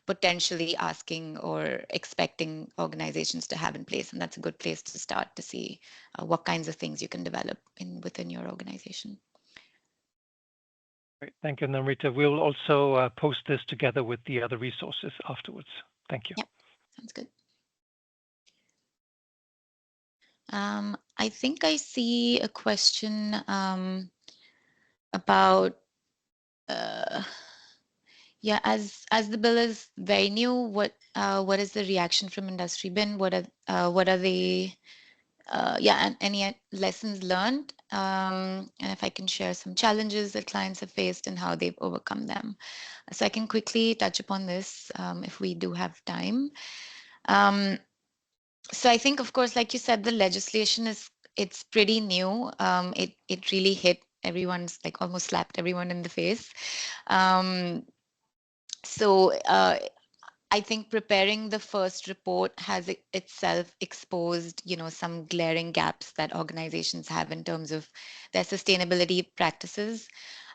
potentially asking or expecting organizations to have in place. And that's a good place to start to see what kinds of things you can develop within your organization. Great. Thank you, Namrita. We'll also post this together with the other resources afterwards. Thank you. Yep, sounds good. I think I see a question about as the bill is very new, what is the reaction from industry been? What are the and any lessons learned, and if I can share some challenges that clients have faced and how they've overcome them. So I can quickly touch upon this if we do have time. So I think, of course, like you said, the legislation it's pretty new. It really hit everyone's, like almost slapped everyone in the face. So I think preparing the first report has itself exposed, some glaring gaps that organizations have in terms of their sustainability practices.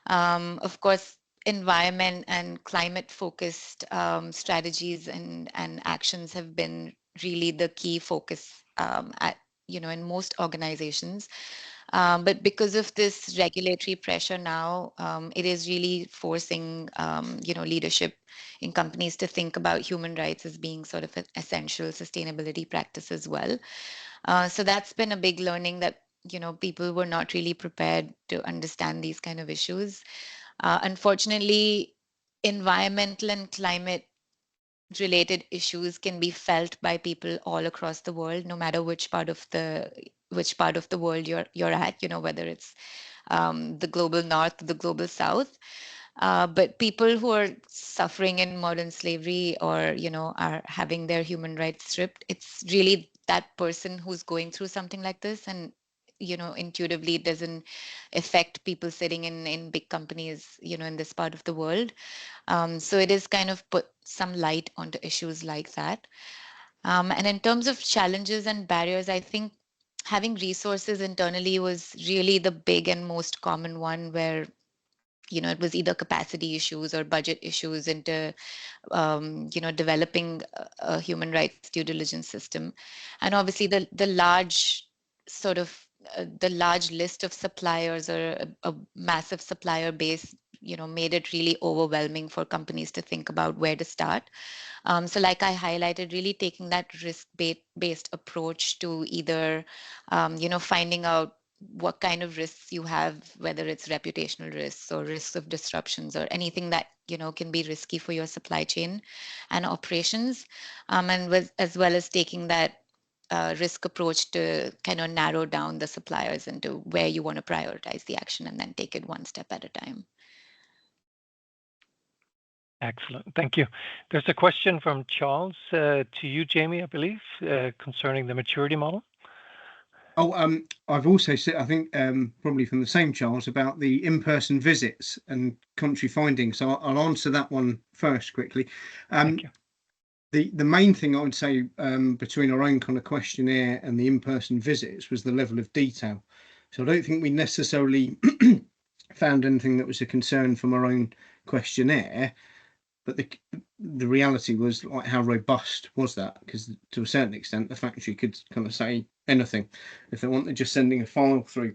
Of course, environment and climate focused strategies and actions have been really the key focus in most organizations. But because of this regulatory pressure now, it is really forcing, leadership in companies to think about human rights as being sort of an essential sustainability practice as well. So that's been a big learning that, people were not really prepared to understand these kind of issues. Unfortunately, environmental and climate related issues can be felt by people all across the world, no matter which part of the world you're at, whether it's the global north or the global south. But people who are suffering in modern slavery or, are having their human rights stripped, it's really that person who's going through something like this. And, intuitively it doesn't affect people sitting in big companies, in this part of the world. So it is kind of put some light onto issues like that. And in terms of challenges and barriers, I think having resources internally was really the big and most common one, where it was either capacity issues or budget issues into developing a human rights due diligence system. And obviously the large sort of the large list of suppliers or a massive supplier base made it really overwhelming for companies to think about where to start. So like I highlighted, really taking that risk-based approach to either finding out what kind of risks you have, whether it's reputational risks or risks of disruptions or anything that can be risky for your supply chain and operations, as well as taking that risk approach to kind of narrow down the suppliers into where you want to prioritize the action and then take it one step at a time. Excellent. Thank you. There's a question from Charles to you, Jamie, I believe, concerning the maturity model. Oh, I've also said, I think probably from the same Charles, about the in-person visits and country findings. So I'll answer that one first quickly. Thank you. The main thing I would say between our own kind of questionnaire and the in-person visits was the level of detail. So I don't think we necessarily found anything that was a concern from our own questionnaire. But the reality was, like, how robust was that? Because to a certain extent, the factory could kind of say anything. If they want, they're just sending a file through.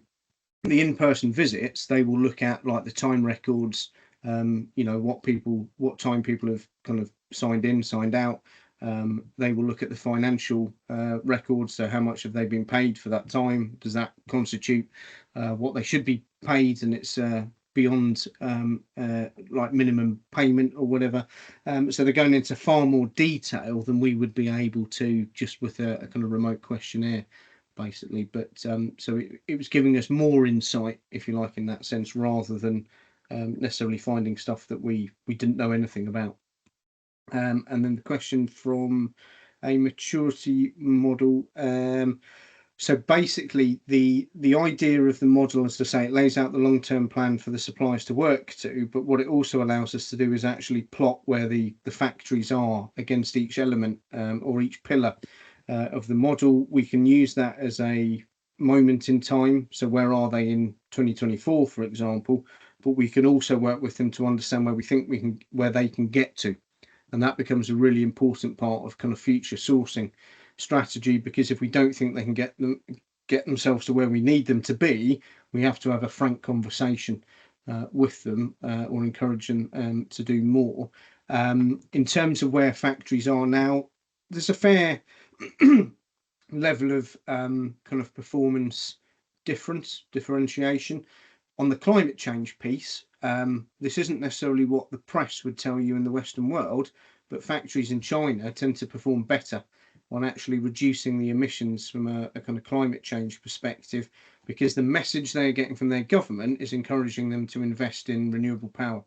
The in-person visits, they will look at like the time records, you know, what time people have kind of signed in, signed out. They will look at the financial records. So how much have they been paid for that time? Does that constitute what they should be paid? And it's beyond like minimum payment or whatever. So they're going into far more detail than we would be able to just with a kind of remote questionnaire, basically. But so it was giving us more insight, if you like, in that sense, rather than necessarily finding stuff that we didn't know anything about. And then the question from a maturity model. So basically, the idea of the model is to say it lays out the long-term plan for the suppliers to work to, but what it also allows us to do is actually plot where the factories are against each element or each pillar of the model. We can use that as a moment in time. So where are they in 2024, for example? But we can also work with them to understand where we think where they can get to. And that becomes a really important part of kind of future sourcing strategy, because if we don't think they can get themselves to where we need them to be, we have to have a frank conversation with them or encourage them to do more. In terms of where factories are now, there's a fair level of kind of performance differentiation. On the climate change piece, this isn't necessarily what the press would tell you in the Western world, but factories in China tend to perform better on actually reducing the emissions from a kind of climate change perspective, because the message they're getting from their government is encouraging them to invest in renewable power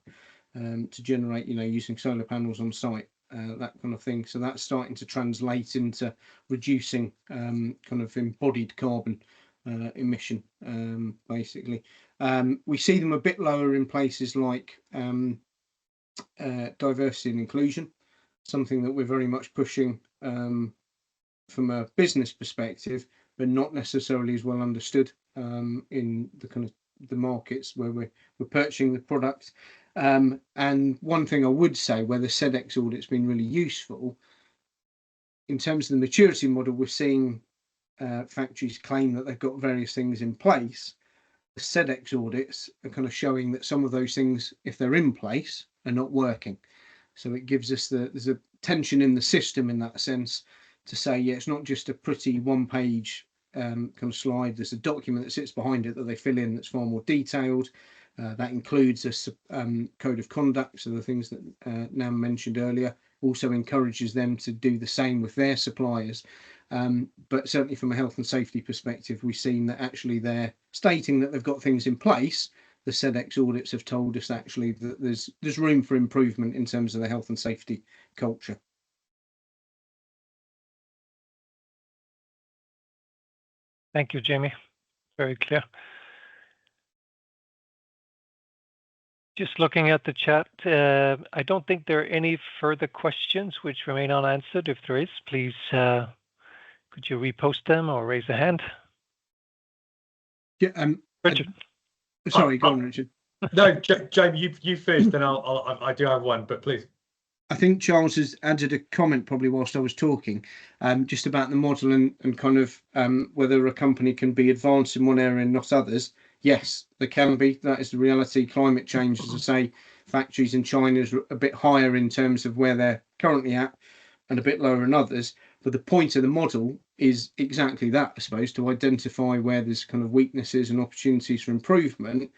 to generate, you know, using solar panels on site, that kind of thing. So that's starting to translate into reducing kind of embodied carbon emission, basically. We see them a bit lower in places like diversity and inclusion, something that we're very much pushing from a business perspective, but not necessarily as well understood in the kind of the markets where we're purchasing the product. And one thing I would say, where the SEDEX audit's been really useful, in terms of the maturity model, we're seeing factories claim that they've got various things in place. The SEDEX audits are kind of showing that some of those things, if they're in place, are not working. So it gives us there's a tension in the system in that sense to say, yeah, it's not just a pretty one-page kind of slide. There's a document that sits behind it that they fill in that's far more detailed. That includes a code of conduct, so the things that Nam mentioned earlier. Also encourages them to do the same with their suppliers. But certainly from a health and safety perspective, we've seen that actually they're stating that they've got things in place. The SEDEX audits have told us actually that there's room for improvement in terms of the health and safety culture. Thank you, Jamie. Very clear. Just looking at the chat, I don't think there are any further questions which remain unanswered. If there is, please could you repost them or raise a hand? Yeah, Richard. Sorry, go on, Richard. No, Jamie, you first, then I do have one, but please. I think Charles has added a comment probably whilst I was talking, just about the model and kind of whether a company can be advanced in one area and not others. Yes, there can be. That is the reality. Climate change, as I say, factories in China is a bit higher in terms of where they're currently at and a bit lower in others. But the point of the model is exactly that, I suppose, to identify where there's kind of weaknesses and opportunities for improvement.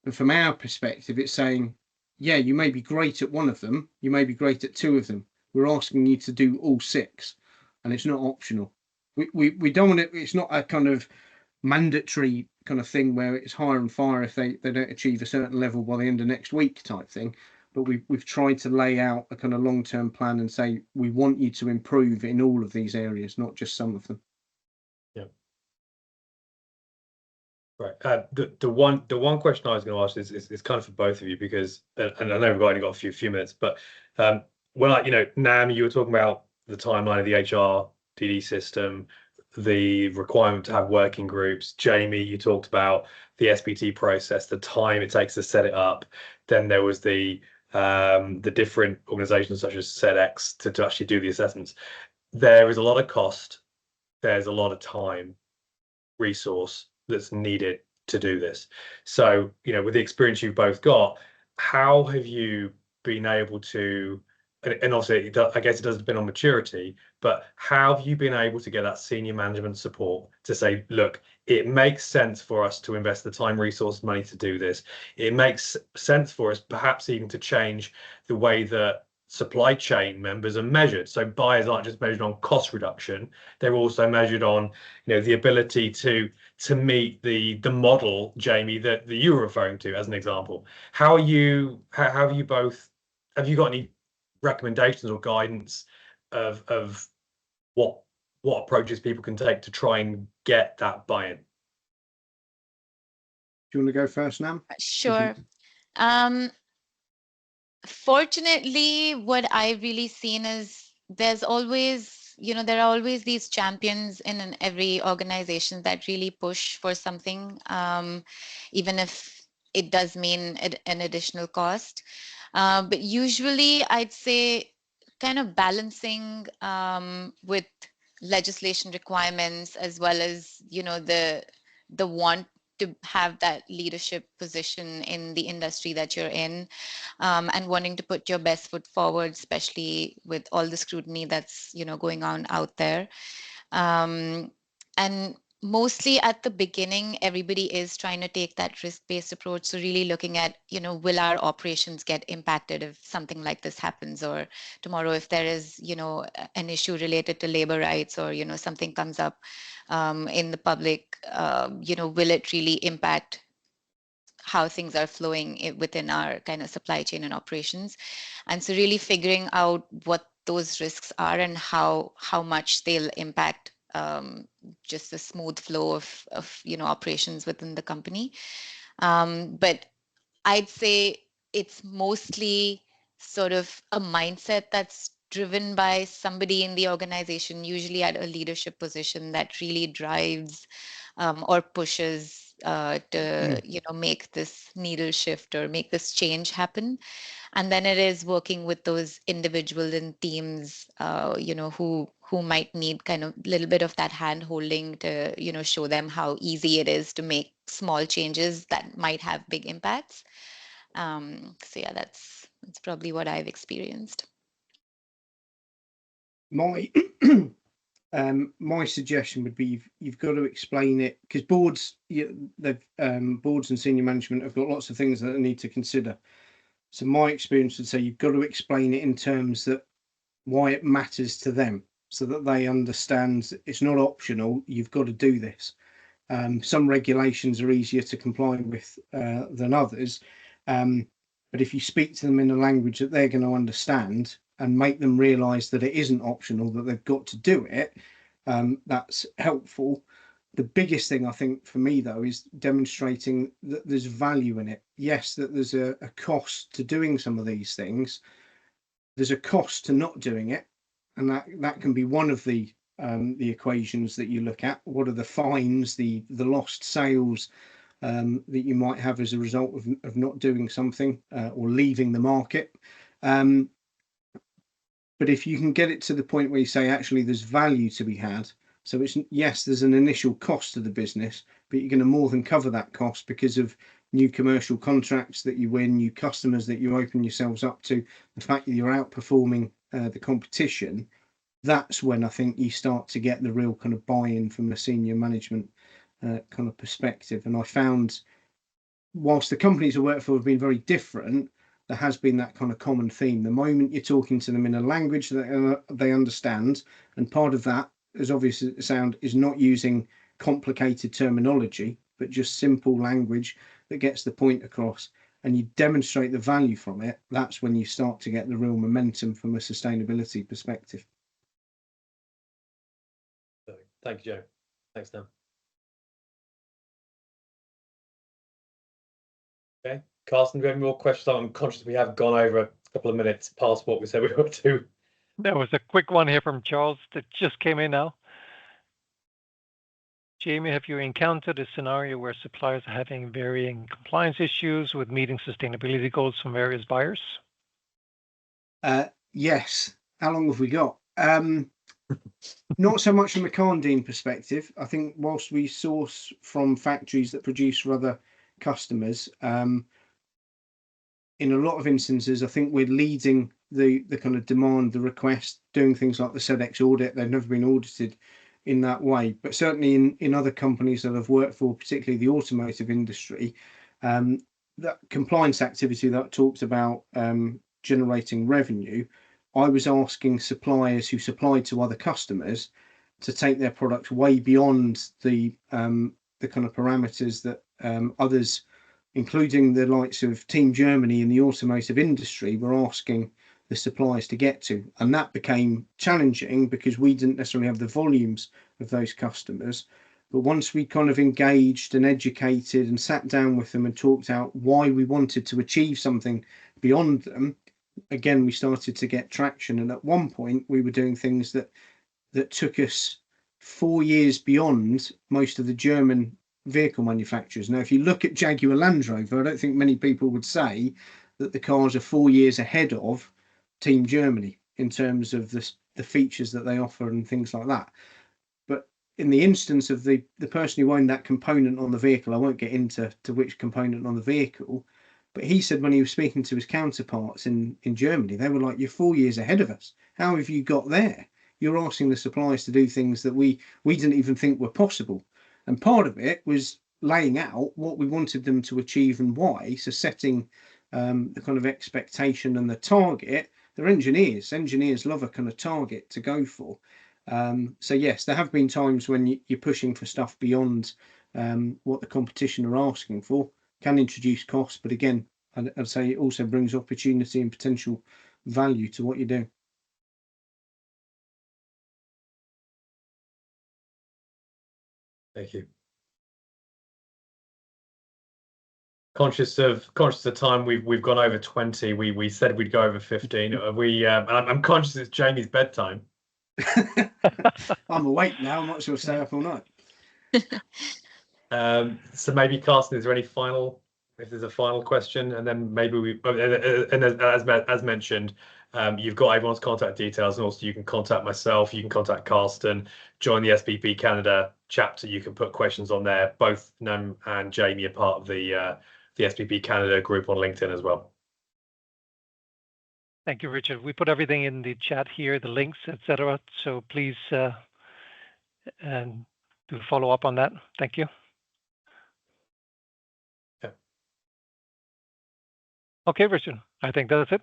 And from our perspective, it's saying, yeah, you may be great at one of them, you may be great at two of them. We're asking you to do all six, and it's not optional. We don't want it. It's not a kind of mandatory kind of thing where it's hire and fire if they don't achieve a certain level by the end of next week type thing. But we've tried to lay out a kind of long-term plan and say we want you to improve in all of these areas, not just some of them. Yeah. Right. The one question I was going to ask is kind of for both of you, because and I know we've only got a few minutes, but when Nam, you were talking about the timeline of the HR DD system, the requirement to have working groups. Jamie, you talked about the SBT process, the time it takes to set it up. Then there was the different organizations such as SEDEX to actually do the assessments. There is a lot of cost. There's a lot of time, resource that's needed to do this. So, you know, with the experience you've both got, how have you been able to, and obviously I guess it does depend on maturity, but how have you been able to get that senior management support to say, look, it makes sense for us to invest the time, resource, money to do this. It makes sense for us perhaps even to change the way that supply chain members are measured. So buyers aren't just measured on cost reduction, they're also measured on, you know, the ability to meet the model, Jamie, that you were referring to as an example. How have you both, have you got any recommendations or guidance of what approaches people can take to try and get that buy-in? Do you want to go first, Nam? Sure. Fortunately, what I've really seen is there's always, you know, there are always these champions in every organization that really push for something, even if it does mean an additional cost. But usually I'd say kind of balancing with legislation requirements as well as, you know, the want to have that leadership position in the industry that you're in, and wanting to put your best foot forward, especially with all the scrutiny that's, you know, going on out there. And mostly at the beginning, everybody is trying to take that risk-based approach. So really looking at, you know, will our operations get impacted if something like this happens, or tomorrow if there is, you know, an issue related to labor rights, or, you know, something comes up in the public, you know, will it really impact how things are flowing within our kind of supply chain and operations? And so really figuring out what those risks are and how much they'll impact just the smooth flow of you know, operations within the company. But I'd say it's mostly sort of a mindset that's driven by somebody in the organization, usually at a leadership position, that really drives or pushes to, you know, make this needle shift or make this change happen. And then it is working with those individuals and teams, you know, who might need kind of a little bit of that hand holding to, you know, show them how easy it is to make small changes that might have big impacts. So yeah, that's probably what I've experienced. My my suggestion would be you've got to explain it, because boards, boards and senior management have got lots of things that they need to consider. So my experience would say you've got to explain it in terms that why it matters to them, so that they understand it's not optional. You've got to do this. Some regulations are easier to comply with than others, but if you speak to them in a language that they're going to understand and make them realise that it isn't optional, that they've got to do it, that's helpful. The biggest thing I think for me, though, is demonstrating that there's value in it. Yes, that there's a cost to doing some of these things. There's a cost to not doing it, and that can be one of the equations that you look at. What are the fines, the lost sales that you might have as a result of not doing something or leaving the market? But if you can get it to the point where you say, actually, there's value to be had. So it's, yes, there's an initial cost to the business, but you're going to more than cover that cost because of new commercial contracts that you win, new customers that you open yourselves up to, the fact that you're outperforming the competition. That's when I think you start to get the real kind of buy-in from a senior management kind of perspective. And I found, whilst the companies I work for have been very different, there has been that kind of common theme. The moment you're talking to them in a language that they understand, and part of that, as obvious as it sounds, is not using complicated terminology, but just simple language that gets the point across, and you demonstrate the value from it, that's when you start to get the real momentum from a sustainability perspective. Thank you, Joe. Thanks, Dan. Okay, Carsten, do you have any more questions? I'm conscious we have gone over a couple of minutes past what we said we were up to. There was a quick one here from Charles that just came in now. Jamie, have you encountered a scenario where suppliers are having varying compliance issues with meeting sustainability goals from various buyers? Yes. How long have we got? Not so much from a Karndean perspective. I think whilst we source from factories that produce for other customers, in a lot of instances, I think we're leading the kind of demand, the request, doing things like the SEDEX audit. They've never been audited in that way, but certainly in other companies that I've worked for, particularly the automotive industry, that compliance activity that talks about generating revenue, I was asking suppliers who supplied to other customers to take their products way beyond the kind of parameters that others, including the likes of Team Germany in the automotive industry, were asking the suppliers to get to. And that became challenging because we didn't necessarily have the volumes of those customers. But once we kind of engaged and educated and sat down with them and talked out why we wanted to achieve something beyond them, again, we started to get traction. And at one point, we were doing things that took us 4 years beyond most of the German vehicle manufacturers. Now, if you look at Jaguar Land Rover, I don't think many people would say that the cars are 4 years ahead of Team Germany in terms of the features that they offer and things like that. But in the instance of the person who owned that component on the vehicle, I won't get into which component on the vehicle, but he said when he was speaking to his counterparts in Germany, they were like, "You're 4 years ahead of us. How have you got there? You're asking the suppliers to do things that we didn't even think were possible." And part of it was laying out what we wanted them to achieve and why. So setting the kind of expectation and the target. They're engineers. Engineers love a kind of target to go for. So yes, there have been times when you're pushing for stuff beyond what the competition are asking for. Can introduce costs, but again, I'd say it also brings opportunity and potential value to what you do. Thank you. Conscious of time, we've gone over 20. We said we'd go over 15. I'm conscious it's Jamie's bedtime. I'm awake now. I'm not sure I'll stay up all night. So maybe, Karsten, is there any final? If there's a final question, and then maybe as mentioned, you've got everyone's contact details, and also you can contact myself. You can contact Karsten. Join the SPP Canada chapter. You can put questions on there. Both Nam and Jamie are part of the SPP Canada group on LinkedIn as well. Thank you, Richard. We put everything in the chat here, the links, etc. So please do follow up on that. Thank you. Yeah. Okay, Richard. I think that's it.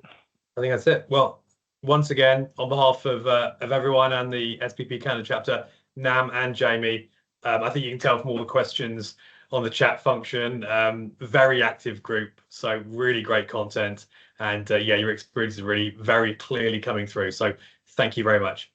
I think that's it. Well, once again, on behalf of everyone and the SPP Canada chapter, Nam and Jamie, I think you can tell from all the questions on the chat function, very active group, so really great content, and yeah, your experience is really very clearly coming through. So thank you very much.